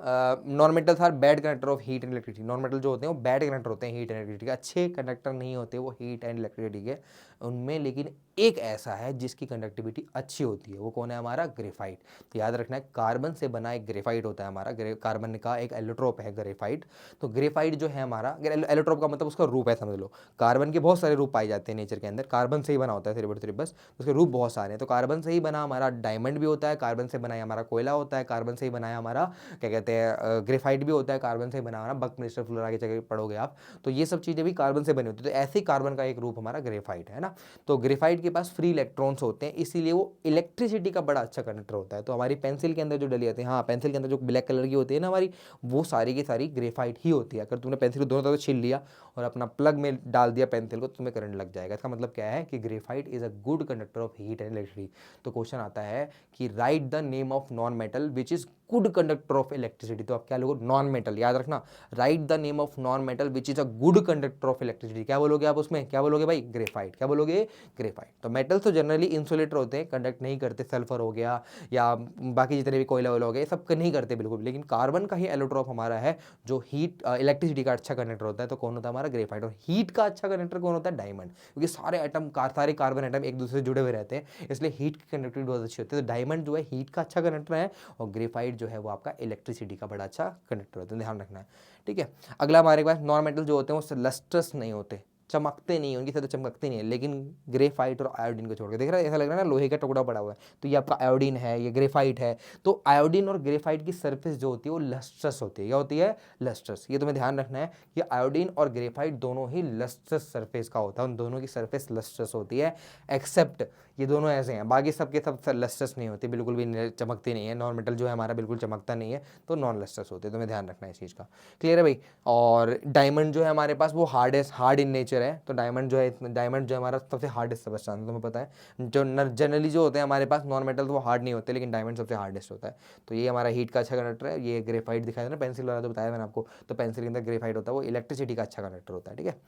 non metals are bad conductor of heat and electricity. Non metal जो होते हैं वो बैड कंडक्टर होते हैं हीट एंड इलेक्ट्रिसिटी के, अच्छे कंडक्टर नहीं होते वो हीट एंड इलेक्ट्रिसिटी के उनमें। लेकिन एक ऐसा है जिसकी कंडक्टिविटी अच्छी होती है, वो कौन है हमारा, ग्रेफाइट। तो याद रखना है, कार्बन से बना एक ग्रेफाइट होता है हमारा, कार्बन का एक एलोट्रोप है ग्रेफाइट। तो ग्रेफाइट जो है हमारा, एलोट्रोप का मतलब उसका रूप है, समझ लो। कार्बन के बहुत सारे रूप पाए जाते हैं नेचर के अंदर, कार्बन से ही बना होता है सिर्फ और सिर्फ, बस उसके रूप बहुत सारे हैं। तो कार्बन से ही बना हमारा डायमंड भी होता है, कार्बन से बना हमारा कोयला होता है, कार्बन से ही बनाया हमारा क्या कहते हैं ग्रेफाइट भी होता है, कार्बन से ही बना हमारा बकमिस्टर फ्लोर, आगे जगह पढ़ोगे आप। तो ये सब चीज़ें भी कार्बन से बनी होती है। तो ऐसे ही कार्बन का एक रूप हमारा ग्रेफाइट है ना। तो ग्रेफाइट के पास फ्री इलेक्ट्रॉन्स होते हैं, इसीलिए वो इलेक्ट्रिसिटी का बड़ा अच्छा कंडक्टर होता है। तो हमारी पेंसिल के अंदर जो डली आती है, हाँ पेंसिल के अंदर जो ब्लैक कलर की होती है ना हमारी, वो सारी की सारी ग्रेफाइट ही होती है। अगर तुमने पेंसिल को दोनों तरफ छील लिया और अपना प्लग में डाल दिया पेंसिल को, तो तुम्हें करंट लग जाएगा। इसका मतलब क्या है कि graphite is a good conductor of heat and electricity. तो क्वेश्चन आता है कि right the name of non metal which is good conductor of electricity. तो आप क्या लोगे, नॉन मेटल, याद रखना, right the name of non metal which is a good conductor of electricity. क्या बोलोगे आप उसमें, क्या बोलोगे भाई, ग्रेफाइट। क्या बोलोगे, ग्रेफाइट। तो मेटल्स तो जनरली इंसुलेटर होते हैं, कंडक्ट नहीं करते, सल्फर हो गया या बाकी जितने भी कोयला वोला हो गया, सब नहीं करते बिल्कुल। लेकिन कार्बन का ही एलोट्रोप हमारा है जो हीट इलेक्ट्रिसिटी का अच्छा कंडक्टर होता है। तो कौन होता है हमारा, ग्रेफाइट। और हीट का अच्छा कंडक्टर कौन होता है, डायमंड, क्योंकि सारे एटम सारे कार्बन एटम एक दूसरे से जुड़े हुए रहते हैं, इसलिए हीट की कंडक्टिविटी बहुत अच्छी होती है। तो डायमंड जो है हीट का अच्छा कंडक्टर है, और ग्रेफाइट जो है वो आपका इलेक्ट्रिसिटी का बड़ा अच्छा कंडक्टर होता है, ध्यान रखना है। ठीक है। अगला हमारे पास नॉन मेटल जो होते हैं वो लस्ट्रस नहीं होते, चमकते नहीं, उनकी सतह चमकती नहीं है। लेकिन ग्रेफाइट और आयोडीन को छोड़ के देख रहा है, ऐसा लग रहा है ना लोहे का टुकड़ा पड़ा हुआ है, तो ये आपका आयोडीन है, ये ग्रेफाइट है। तो आयोडीन और ग्रेफाइट की सरफेस जो होती है वो लस्ट्रस होती है। क्या होती है, लस्ट्रस। ये तुम्हें ध्यान रखना है कि आयोडीन और ग्रेफाइट दोनों ही लस्ट्रस सरफेस का होता है, उन दोनों की सरफेस लस्ट्रस होती है। एक्सेप्ट ये दोनों ऐसे हैं, बाकी सबके सब लस्ट्रस नहीं होती, बिल्कुल भी चमकती नहीं है। नॉन मेटल जो है हमारा बिल्कुल चमकता नहीं है, तो नॉन लस्ट्रस होते हैं, तुम्हें ध्यान रखना है इस चीज़ का। क्लियर है भाई। और डायमंड जो है हमारे पास वो हार्ड इन नेचर है। तो डायमंड जो है हमारा सबसे हार्डेस्ट सबस्टेंस, तुम्हें पता है। जो जनरली जो होते हैं हमारे पास नॉन मेटल, तो वो हार्ड नहीं होते, लेकिन डायमंड सबसे हार्डेस्ट होता है। तो ये हमारा हीट का अच्छा कंडक्टर है। ये ग्रेफाइट दिखाया था ना पेंसिल वाला, तो बताया मैंने आपको। तो पेंसिल के अंदर ग्रेफाइट होता है, वो इलेक्ट्रिसिटी का अच्छा कंडक्टर होता है। ठीक है।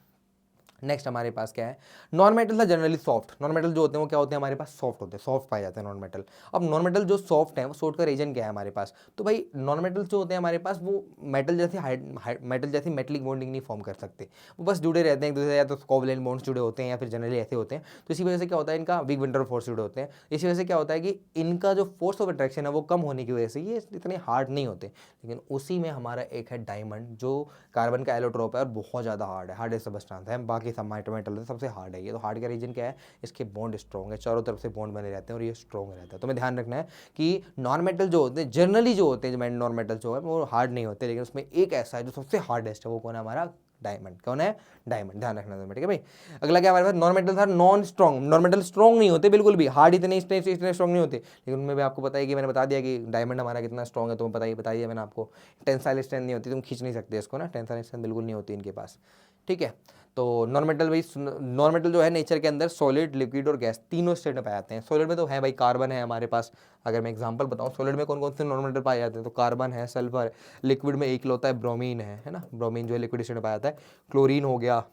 नेक्स्ट हमारे पास क्या है, नॉन मेटल था जनरली सॉफ्ट। नॉन मेटल जो होते हैं वो क्या होते हैं हमारे पास, सॉफ्ट होते हैं, सॉफ्ट पाए जाते हैं नॉन मेटल। अब नॉन मेटल जो सॉफ्ट है वो सॉफ्ट का रीजन क्या है हमारे पास, तो भाई नॉन मेटल जो होते हैं हमारे पास वो मेटल जैसी मेटलिक बॉन्डिंग नहीं फॉर्म कर सकते, वो बस जुड़े रहते हैं एक दूसरे, या तो कोवलेंट बॉन्ड्स जुड़े होते हैं या फिर जनरली ऐसे होते हैं। तो इसी वजह से क्या होता है, इनका विक वंडर फोर्स जुड़े होते हैं। इसी वजह से क्या होता है कि इनका जो फोर्स ऑफ अट्रैक्शन है वो कम होने की वजह से ये इतने हार्ड नहीं होते। लेकिन उसी में हमारा एक है डायमंड, जो कार्बन का एलोट्रोप है और बहुत ज़्यादा हार्ड है, हार्डेस्ट सबस्टेंस है, बाकी सब मेटल सबसे हार्ड है ये। तो हार्ड का रीजन क्या है, इसके बॉन्ड स्ट्रॉन्ग है, चारों तरफ से बॉन्ड बने रहते हैं और ये स्ट्रॉन्ग रहता है। तो मैं ध्यान रखना है कि नॉन मेटल जो होते हैं जनरली जो होते हैं, नॉन मेटल जो है वो हार्ड नहीं होते, लेकिन उसमें एक ऐसा है जो सबसे हार्डेस्ट है, वो कौन है हमारा, डायमंड। कौन है, डायमंड। ध्यान रखना है, ठीक है भाई। अगला क्या हमारे पास, नॉन मेटल था non strong. Non metal strong नहीं होते बिल्कुल भी, हार्ड इतने स्ट्रॉन्ग नहीं होते, लेकिन उनमें भी आपको पता है कि मैंने बता दिया कि डायमंड हमारा कितना स्ट्रॉन्ग है, तुम्हें बता दिया मैंने आपको। टेंसाइल स्ट्रेंथ नहीं होती, तुम खींच नहीं सकते इसको ना, टेंसाइल स्ट्रेंथ बिल्कुल नहीं होती इनके पास। ठीक है। तो नॉन मेटल भाई, नॉन मेटल जो है नेचर के अंदर सॉलिड, लिक्विड और गैस तीनों स्टेट में पाए जाते हैं। सॉलिड में तो है भाई, कार्बन है हमारे पास। अगर मैं एग्जांपल बताऊं सॉलिड में कौन कौन से नॉन मेटल पाए जाते हैं, तो कार्बन है, सल्फर है। लिक्विड में एक होता है ब्रोमीन है ना, ब्रोमीन जो है लिक्विड स्टेट में पाया जाता है। क्लोरीन हो गया,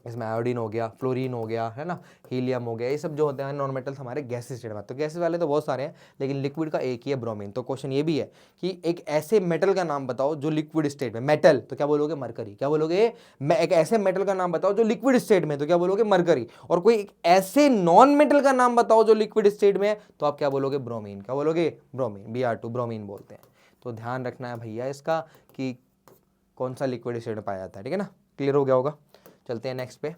इसमें आयोडीन हो गया, फ्लोरीन हो गया, है ना, हीलियम हो गया, ये सब जो होते हैं नॉन मेटल्स हमारे गैसेस स्टेट में। तो गैसेस वाले तो बहुत सारे हैं, लेकिन लिक्विड का एक ही है, ब्रोमीन। तो क्वेश्चन ये भी है कि एक ऐसे मेटल का नाम बताओ जो लिक्विड स्टेट में, मेटल तो क्या बोलोगे, मरकरी। क्या बोलोगे, एक ऐसे मेटल का नाम बताओ जो लिक्विड स्टेट में, तो क्या बोलोगे, मरकरी। और कोई एक ऐसे नॉन मेटल का नाम बताओ जो लिक्विड स्टेट में है, तो आप क्या बोलोगे, ब्रोमीन। क्या बोलोगे, ब्रोमीन, Br2, ब्रोमीन बोलते हैं। तो ध्यान रखना है भैया इसका कि कौन सा लिक्विड स्टेट में पाया जाता है। ठीक है ना, क्लियर हो गया होगा। चलते हैं नेक्स्ट पे।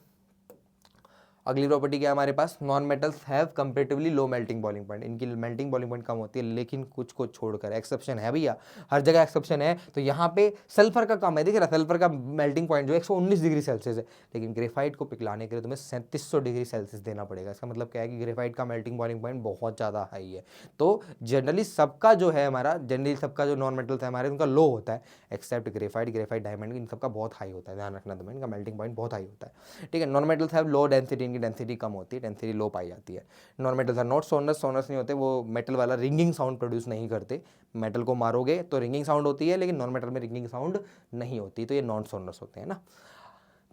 अगली प्रॉपर्टी क्या है हमारे पास, non metals have comparatively low melting boiling point, इनकी मेल्टिंग बॉइलिंग पॉइंट कम होती है, लेकिन कुछ को छोड़कर, एक्सेप्शन है भैया, हर जगह एक्सेप्शन है। तो यहाँ पे सल्फर का कम है, देखिए सल्फर का मेल्टिंग पॉइंट जो 119 डिग्री सेल्सियस है, लेकिन ग्रेफाइट को पिघलाने के लिए तुम्हें 3700 डिग्री सेल्सियस देना पड़ेगा। इसका मतलब क्या है कि ग्रेफाइट का मेल्टिंग बॉइलिंग पॉइंट बहुत ज़्यादा हाई है। तो जनरली सबका जो है हमारा, जनरली सबका जो नॉन मेटल्स है हमारे, उनका लो होता है, एक्सेप्ट ग्रेफाइट डायमंड, इन सबका बहुत हाई होता है, ध्यान रखना तुम्हें, इनका मेल्टिंग पॉइंट बहुत हाई होता है। ठीक है, non metals have low density, इनकी डेंसिटी कम होती है, डेंसिटी लो पाई जाती है। नॉन मेटल्स आर नॉट सोनस, सोनस नहीं होते, वो मेटल वाला रिंगिंग साउंड प्रोड्यूस नहीं करते। मेटल को मारोगे तो रिंगिंग साउंड होती है, लेकिन नॉन मेटल में रिंगिंग साउंड नहीं होती, तो ये नॉन सोनस होते हैं ना।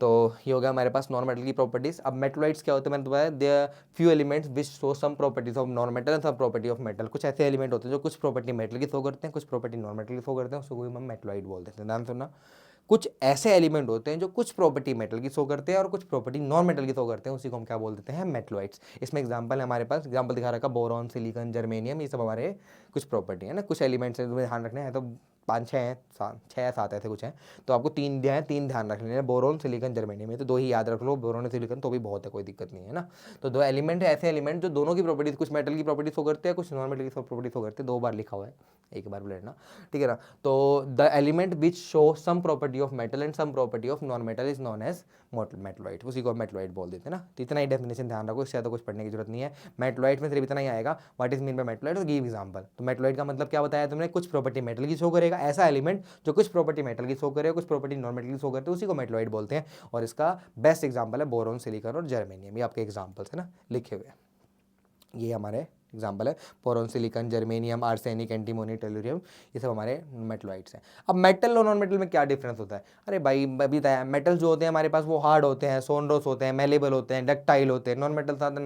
तो ये हो गया हमारे पास नॉन मेटल की प्रॉपर्टीज। अब मेटलॉइड्स क्या होते हैं, मैंने बताया there few elements which show some properties of non metal and some property of metal. कुछ ऐसे एलिमेंट होते हैं जो कुछ प्रॉपर्टी मेटल की शो करते हैं, कुछ प्रॉपर्टी नॉन मेटल की शो करते हैं, उसको हम मेटलॉइड बोल देते हैं। ध्यान सुनना, कुछ ऐसे एलिमेंट होते हैं जो कुछ प्रॉपर्टी मेटल की शो करते हैं और कुछ प्रॉपर्टी नॉन मेटल की शो करते हैं, उसी को हम क्या बोल देते हैं, मेटलॉइड्स। इसमें एग्जांपल है हमारे पास, एग्जांपल दिखा रखा बोरॉन, सिलिकॉन, जर्मेनियम, ये सब हमारे कुछ प्रॉपर्टी है ना, कुछ एलिमेंट्स हैं, तुम्हें ध्यान रखना है। तो 5-6 हैं, 6 या 7 ऐसे कुछ हैं, तो आपको 3 दिया है, 3 ध्यान रख लेना, बोरोन, सिलिकॉन, जर्मेनियम, ये तो 2 ही याद रख लो, बोरोन और सिलिकॉन तो भी बहुत है, कोई दिक्कत नहीं है ना। तो 2 एलिमेंट है, ऐसे एलिमेंट जो दोनों की प्रॉपर्टीज, कुछ मेटल की प्रॉपर्टीज शो करते हैं, कुछ नॉन मेटल की प्रॉपर्टीज शो करते हैं, 2 बार लिखा हुआ है, एक बार लेना, ठीक है ना। तो the element which show some property of metal and some property of non metal is known as metalloid, उसी को मेटलॉइड बोल देते हैं ना। तो इतना ही डेफिनेशन ध्यान रखो, इससे ज़्यादा कुछ पढ़ने की जरूरत नहीं है। मेटलॉइड में सिर्फ इतना ही आएगा, what is mean by metalloid, give example. तो मेटलॉइड का मतलब क्या बताया तुमने, कुछ प्रॉपर्टी मेटल की शो करेगा, ऐसा एलिमेंट जो कुछ प्रॉपर्टी मेटल की शो करेगा, कुछ प्रॉपर्टी नॉन मेटल की शो करते हैं, उसी को मेटलॉइड बोलते हैं। और इसका बेस्ट एग्जांपल है बोरोन, सिलिकॉन और जर्मेनियम, ये आपके एग्जांपल्स है ना लिखे हुए, ये हमारे एग्जाम्पल है, boron, silicon, germanium, arsenic, antimony, tellurium, ये सब हमारे मेटलॉइड्स हैं। अब मेटल और नॉन मेटल में क्या डिफरेंस होता है, अरे भाई अभी बताया, मेटल जो होते हैं हमारे पास वो हार्ड होते हैं, सोनरस होते हैं, मेलेबल होते हैं, डक्टाइल होते हैं। नॉन मेटल साथ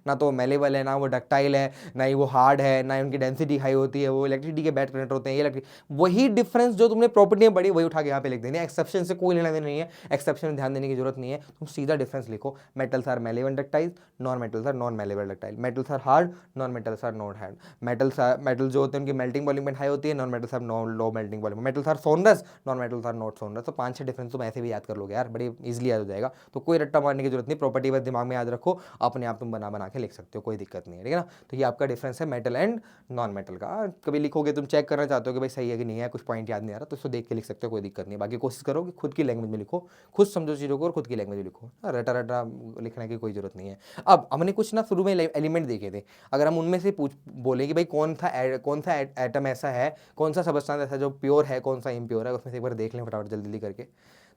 ना तो मेलेबल है, ना वो डक्टाइल है, ना ही वो हार्ड है, ना उनकी डेंसिटी हाई होती है, वो इलेक्ट्रिसिटी के बैड कंडक्टर होते हैं, ये वही डिफरेंस जो तुमने प्रॉपर्टी में पढ़ी वही उठा के यहाँ पे लिख देनी है, एक्सेप्शन से कोई लेना देना नहीं है, एक्सेप्शन में ध्यान देने की जरूरत नहीं है, तुम सीधा डिफरेंस लिखो, metals are malleable ductile, non metals are non malleable ductile, metals are hard, non metals are not hard, metal जो होते हैं उनकी मेल्टिंग बॉइलिंग पॉइंट हाई होती है, non metals are low melting boiling, metals are sonorous, non metals are not sonorous. तो 5-6 difference तुम ऐसे भी याद कर लोगे यार, बड़ी इजीली याद हो जाएगा, तो कोई रट्टा मारने की जरूरत नहीं, प्रॉपर्टी बस दिमाग में याद रखो, अपने आप तुम बना बना के लिख सकते हो, कोई दिक्कत नहीं है, ठीक है ना। तो ये आपका डिफरेंस है मेटल एंड नॉन मेटल का। कभी लिखोगे तुम चेक करना चाहते हो कि भाई सही है कि नहीं है, कुछ पॉइंट याद नहीं आ रहा, तो उसको देख के लिख सकते हो, कोई दिक्कत नहीं। बाकी कोशिश करो कि खुद की लैंग्वेज में लिखो, खुद समझो चीज़ों को और खुद की लैंग्वेज में लिखो, रटा रटा लिखने की कोई जरूरत नहीं है। अब हमने कुछ ना शुरू में एलिमेंट देखे थे, अगर हम उनमें से बोले कि भाई कौन सा एटम ऐसा है, कौन सा सबस्टेंस ऐसा जो प्योर है, कौन सा इम्प्योर है, उसमें से एक बार देख लें फटाफट जल्दी करके।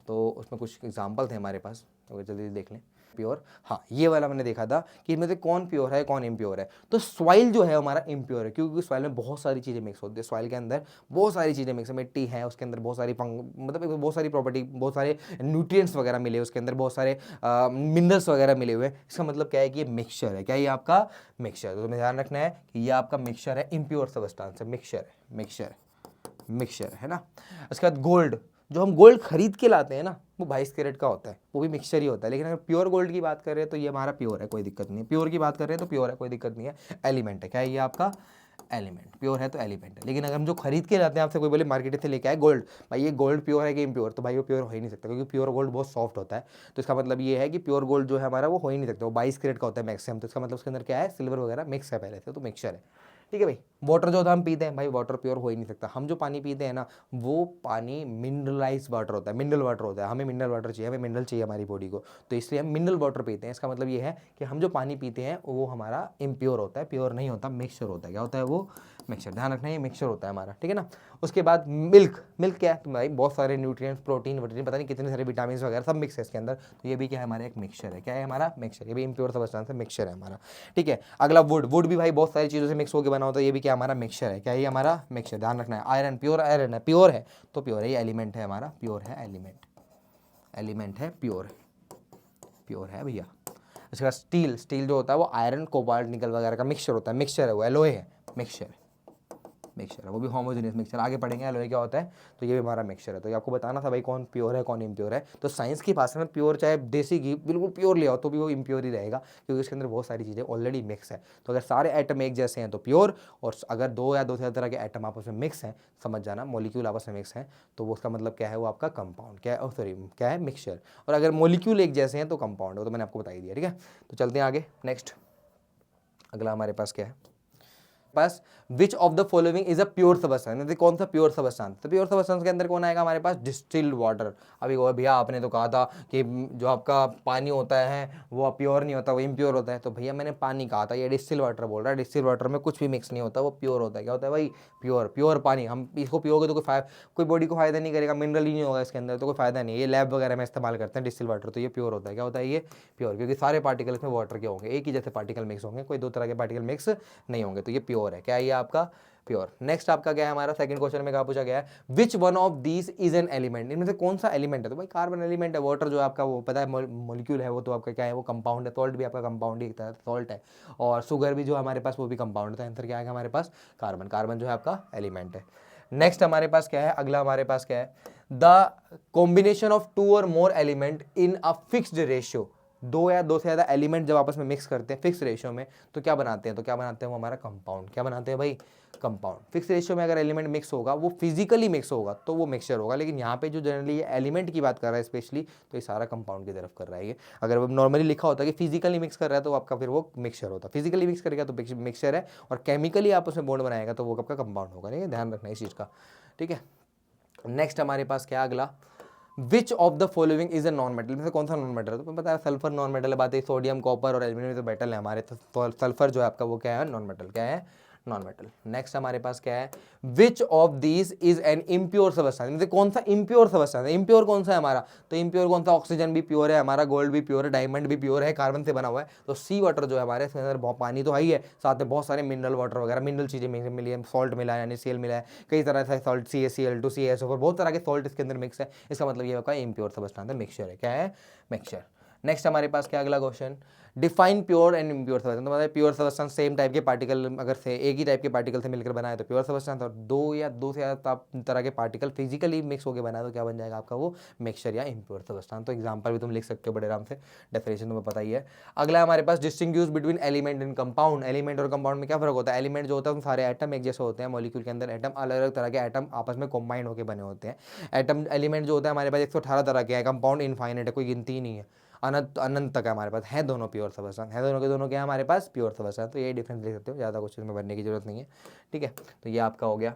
तो उसमें कुछ एग्जाम्पल थे हमारे पास, तो जल्दी देख लें। प्योर, हाँ ये वाला मैंने देखा था कि इनमें से कौन प्योर है कौन इम्प्योर है। तो सॉइल जो है हमारा इम्प्योर है, क्योंकि सॉइल में बहुत सारी चीज़ें मिक्स होती है, सॉइल के अंदर बहुत सारी चीज़ें मिक्स है, मिट्टी है उसके अंदर बहुत सारी मतलब बहुत सारी प्रॉपर्टी, बहुत सारे न्यूट्रिएंट्स वगैरह मिले उसके अंदर, बहुत सारे मिनरल्स वगैरह मिले हुए हैं। इसका मतलब क्या है कि ये मिक्सचर है, क्या ये आपका मिक्सचर, तो तुम्हें ध्यान रखना है कि ये आपका मिक्सचर है, इम्प्योर सबस्टेंस है, मिक्सचर है ना। उसके बाद गोल्ड, जो हम गोल्ड खरीद के लाते हैं ना वो 22 कैरेट का होता है, वो भी मिक्सचर ही होता है। लेकिन अगर प्योर गोल्ड की बात कर रहे हैं तो ये हमारा प्योर है, कोई दिक्कत नहीं है। प्योर की बात कर रहे हैं तो प्योर है, कोई दिक्कत नहीं है। एलिमेंट है, क्या है ये आपका एलिमेंट, प्योर है तो एलिमेंट है। लेकिन अगर हम जो खरीद के लाते हैं, आपसे कोई बोले मार्केट से लेके आए गोल्ड, भाई ये गोल्ड प्योर है कि इम्प्योर, तो भाई वो प्योर हो ही नहीं सकता, क्योंकि प्योर गोल्ड बहुत सॉफ्ट होता है। तो इसका मतलब ये है कि प्योर गोल्ड जो है हमारा वो हो ही नहीं सकता, वो 22 कैरेट का होता है मैक्सिमम। तो इसका मतलब उसके अंदर क्या है, सिल्वर वगैरह मिक्स है पहले से, तो मिक्सचर है, ठीक है भाई। वाटर जो होता है हम पीते हैं, भाई वाटर प्योर हो ही नहीं सकता। हम जो पानी पीते हैं ना वो पानी मिनरलाइज वाटर होता है, मिनरल वाटर होता है, हमें मिनरल वाटर चाहिए, हमें मिनरल चाहिए हमारी बॉडी को, तो इसलिए हम मिनरल वाटर पीते हैं। इसका मतलब ये है कि हम जो पानी पीते हैं वो हमारा इम्प्योर होता है, प्योर नहीं होता, मिक्सचर होता है। क्या होता है वो, मिक्सचर, ध्यान रखना है, ये मिक्सचर होता है हमारा, ठीक है ना। उसके बाद मिल्क, मिल्क क्या है, तो भाई बहुत सारे न्यूट्रिएंट्स, प्रोटीन वोटीन, पता नहीं कितने सारे विटामिन वगैरह सब मिक्स है इसके अंदर, तो ये भी क्या है हमारा एक मिक्सचर है। क्या है हमारा मिक्सचर, ये भी इम्प्योर सबस्टेंस है, मिक्सचर है हमारा, ठीक है। अगला वुड, वुड भी भाई बहुत सारी चीज़ों से मिक्स होकर बना होता है, ये भी क्या हमारा मिक्सचर है। क्या ये हमारा मिक्सचर, ध्यान रखना है। आयरन, प्योर आयरन है, प्योर है तो प्योर है, ये एलिमेंट है हमारा, प्योर है एलिमेंट, एलिमेंट है प्योर, प्योर है भैया। इसके बाद स्टील, स्टील जो होता है वो आयरन, कोबाल्ट, निकल वगैरह का मिक्सचर होता है, मिक्सचर है वो, एलोए है, मिक्सचर मिक्सचर है, वो भी होमोजेनियस मिक्सचर। आगे पढ़ेंगे एलओए क्या होता है, तो ये भी हमारा मिक्सचर है। तो ये आपको बताना था भाई कौन प्योर है कौन इम्प्योर है। तो साइंस की भाषा में प्योर चाहे देसी घी बिल्कुल प्योर ले आओ तो भी वो इम्प्योर ही रहेगा, क्योंकि उसके अंदर बहुत सारी चीज़ें ऑलरेडी मिक्स है। तो अगर सारे एटम एक जैसे हैं तो प्योर, और अगर दो या दो से ज़्यादा तरह के एटम आपस में मिक्स हैं, समझ जाना मॉलिक्यूल आपस में मिक्स हैं, तो वो उसका मतलब क्या है, वो आपका कंपाउंड क्या है, सॉरी क्या है, मिक्सचर। और अगर मॉलिक्यूल एक जैसे हैं तो कंपाउंड हो, तो मैंने आपको बता ही दिया। ठीक है, तो चलते हैं आगे। नेक्स्ट अगला हमारे पास क्या है, पास which of the following is a pure substance, कौन सा प्योर सबस्टेंस। तो प्योर सबस्टेंस के अंदर कौन आएगा हमारे पास, डिस्टिल्ड वाटर। अभी वो भैया आपने तो कहा था कि जो आपका पानी होता है वो प्योर नहीं होता, वो इम्प्योर होता है। तो भैया मैंने पानी कहा था, ये डिस्टिल वाटर बोल रहा है। डिस्टिल वाटर में कुछ भी मिक्स नहीं होता, वो प्योर होता है। क्या होता है भाई, प्योर। प्योर पानी, हम इसको पियोगे तो कोई बॉडी को फायदा नहीं करेगा, मिनरल ही नहीं होगा इसके अंदर, तो कोई फायदा नहीं है। ये लैब वगैरह में इस्तेमाल करते हैं डिस्टिल वाटर, तो ये प्योर होता है। क्या होता है ये, प्योर, क्योंकि सारे पार्टिकल इसमें वाटर के होंगे, एक ही जैसे पार्टिकल मिक्स होंगे, कोई दो तरह के पार्टिकल मिक्स नहीं होंगे, तो ये प्योर है। क्या है ये आपका प्योर। नेक्स्ट आपका क्या है, हमारा सेकंड क्वेश्चन में क्या पूछा गया है, which one of these is an element, इनमें से कौन सा एलिमेंट है। तो भाई कार्बन एलिमेंट है, वाटर जो आपका वो पता है मॉलिक्यूल है, वो तो आपका क्या है, वो कंपाउंड है। सॉल्ट भी आपका कंपाउंड ही है, सॉल्ट है। और शुगर भी जो हमारे पास वो भी कंपाउंड था। आंसर क्या आएगा हमारे पास, कार्बन। कार्बन जो है आपका एलिमेंट है। नेक्स्ट हमारे पास क्या है, अगला हमारे पास क्या है, द कॉम्बिनेशन ऑफ टू और मोर element in a fixed ratio, दो या दो से ज़्यादा एलिमेंट जब आपस में मिक्स करते हैं फिक्स रेशियो में, तो क्या बनाते हैं, तो क्या बनाते हैं वो हमारा कंपाउंड। क्या बनाते हैं भाई, कंपाउंड। फिक्स रेशियो में अगर एलिमेंट मिक्स होगा, वो फिजिकली मिक्स होगा तो वो मिक्सचर होगा। लेकिन यहाँ पे जो जनरली ये एलिमेंट की बात कर रहा है स्पेशली, तो ये सारा कंपाउंड की तरफ कर रहा है ये। अगर वो नॉर्मली लिखा होता है कि फिजिकली मिक्स कर रहा है तो आपका फिर वो मिक्सचर होता है। फिजिकली मिक्स करेगा तो मिक्सचर है, और केमिकली आप उसमें बॉन्ड बनाएगा तो वो आपका कंपाउंड होगा। ठीक है, ध्यान रखना इस चीज़ का। ठीक है, नेक्स्ट हमारे पास क्या अगला, विच of the following is a non metal, में से कौन सा नॉन मेटल है। तो पता है सल्फर नॉन मेटल है, बात है सोडियम कॉपर और एल्यूमिनियम तो मेटल है हमारे, तो सल्फर जो है आपका वो क्या है, नॉन मेटल। क्या है, नॉन मेटल। नेक्स्ट हमारे पास क्या है, which of these is an impure substance, मतलब कौन सा इम्प्योर सबस्टेंस है। इम्प्योर कौन सा है हमारा, तो इम्प्योर कौन सा, ऑक्सीजन भी प्योर है हमारा, गोल्ड भी प्योर है, डायमंड भी प्योर है, कार्बन से बना हुआ है। तो सी वाटर जो है हमारे इसके अंदर बहुत पानी तो है ही है, साथ में बहुत सारे मिनरल वाटर वगैरह मिनरल चीजें मिली है, सॉल्ट मिला है, यानी सीएल मिला है, कई तरह से सॉल्ट CaCl2 CaSO4 बहुत तरह के सॉल्ट इसके अंदर मिक्स है। इसका मतलब ये होगा इम्प्योर सबस्टेंस है, मिक्सचर है। क्या है, मिक्सचर। नेक्स्ट हमारे पास क्या अगला question, define pure and impure substance. तो मतलब प्योर सबस्टेंस सेम टाइप के पार्टिकल अगर से एक ही टाइप के पार्टिकल से मिलकर बना है तो प्योर सबस्टेंस, और दो या दो से ज़्यादा तरह के पार्टिकल फिजिकली मिक्स होकर बना है तो क्या बन जाएगा आपका वो मिक्सचर या इम्प्योर सबस्टेंस। तो एग्जांपल भी तुम लिख सकते हो बड़े आराम से, डेफिनेशन तुम्हें पता ही है। अगला हमारे पास distinguish between element and compound. Element और कंपाउंड में क्या फर्क होता है, एलिमेंट जो होता है सारे एटम एक जैसे होते हैं, मॉलिक्यूल के अंदर एटम अलग अलग तरह के एटम आपस में कॉम्बाइंड होकर बने होते हैं। एटम एलिमेंट जो होता है हमारे पास 118 तरह के है, कंपाउंड इनफाइनाइट है, कोई गिनती ही नहीं है, अनंत अनंत तक हमारे पास है। दोनों प्योर सबस्टेंस है, दोनों के दोनों क्या है हमारे पास, प्योर सबस्टेंस। तो यही डिफरेंस देख सकते हो, ज़्यादा कुछ इसमें बनने की जरूरत नहीं है। ठीक है, तो ये आपका हो गया।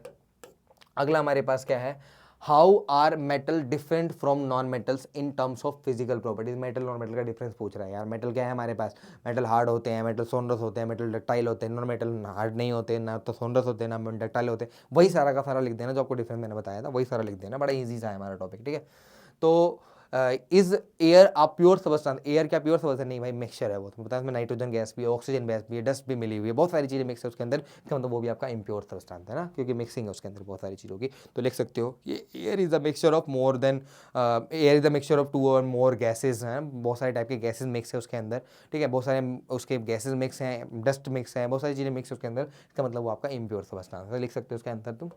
अगला हमारे पास क्या है, how are metal different from non metals in terms of physical properties. Metal और मेटल का डिफरेंस पूछ रहा है यार। मेटल क्या है हमारे पास, मेटल हार्ड होते हैं, मेटल सोनरस होते हैं, मेटल डक्टाइल होते हैं। नॉन मेटल हार्ड नहीं होते, ना तो सोनरस होते हैं ना डक्टाइल होते हैं। वही सारा का सारा लिख देना जो आपको डिफरेंस मैंने बताया था, वही सारा लिख देना। बड़ा ईजी सा है हमारा टॉपिक। ठीक है, तो is air a pure substance, air क्या प्योर सबस्टेंस नहीं भाई, मिक्सचर है वो। तो पता है इसमें नाइट्रोजन गैस भी है, ऑक्सीजन गैस भी है, डस्ट भी मिली हुई है, बहुत सारी चीज़ें मिक्स है उसके अंदर। इसका मतलब वो भी आपका इम्प्योर सबस्टेंस है ना, क्योंकि मिक्सिंग है उसके अंदर बहुत सारी चीज़ों की। तो लिख सकते हो ये air is the mixture of more than, air is the mixture of two और मोर गैसेज हैं, बहुत सारे टाइप के गैसेज मिक्स है उसके अंदर। ठीक है, बहुत सारे उसके गैसेज मिक्स हैं, डस्ट मिक्स है, बहुत सारी चीज़ें मिक्स है उसके अंदर। इसका मतलब वो आपका इम्प्योर सबस्टेंस है, लिख सकते हो उसका आंसर तुम।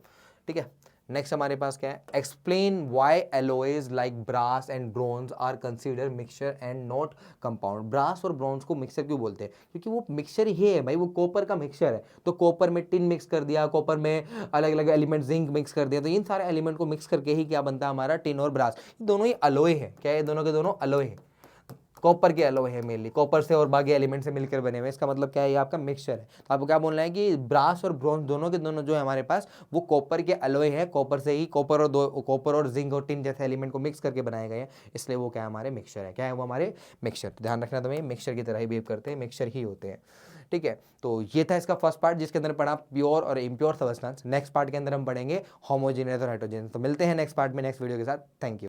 ठीक है, नेक्स्ट हमारे पास क्या है, explain why alloys like brass and bronze are consider mixture and not compound. Brass और ब्रॉन्ज को मिक्सचर क्यों बोलते हैं, क्योंकि वो मिक्सचर ही है भाई, वो कॉपर का मिक्सचर है। तो कॉपर में टिन मिक्स कर दिया, कॉपर में अलग अलग एलिमेंट जिंक मिक्स कर दिया, तो इन सारे एलिमेंट को मिक्स करके ही क्या बनता है हमारा टिन और ब्रास। दोनों ही अलॉय है। क्या है, दोनों के दोनों अलॉय है, कॉपर के अलॉय है मेनली, कॉपर से और बाकी एलिमेंट से मिलकर बने हुए। इसका मतलब क्या है, ये आपका मिक्सचर है। तो आपको क्या बोलना है कि ब्रास और ब्रॉन्ज दोनों के दोनों जो है हमारे पास वो कॉपर के अलॉय है, कॉपर से ही कॉपर और जिंक और टिन जैसे एलिमेंट को मिक्स करके बनाए गए हैं, इसलिए वो क्या है हमारे मिक्सचर है। क्या है वो हमारे मिक्सचर। तो ध्यान रखना तुम्हें, मिक्सचर की तरह ही बिहेव करते हैं, मिक्सचर ही होते हैं। ठीक है, तो ये था इसका फर्स्ट पार्ट जिसके अंदर पढ़ा प्योर और इम्प्योर सबस्टेंस। नेक्स्ट पार्ट के अंदर हम पढ़ेंगे होमोजेनियस और हेटेरोजेनियस। तो मिलते हैं नेक्स्ट पार्ट में नेक्स्ट वीडियो के साथ। Thank you.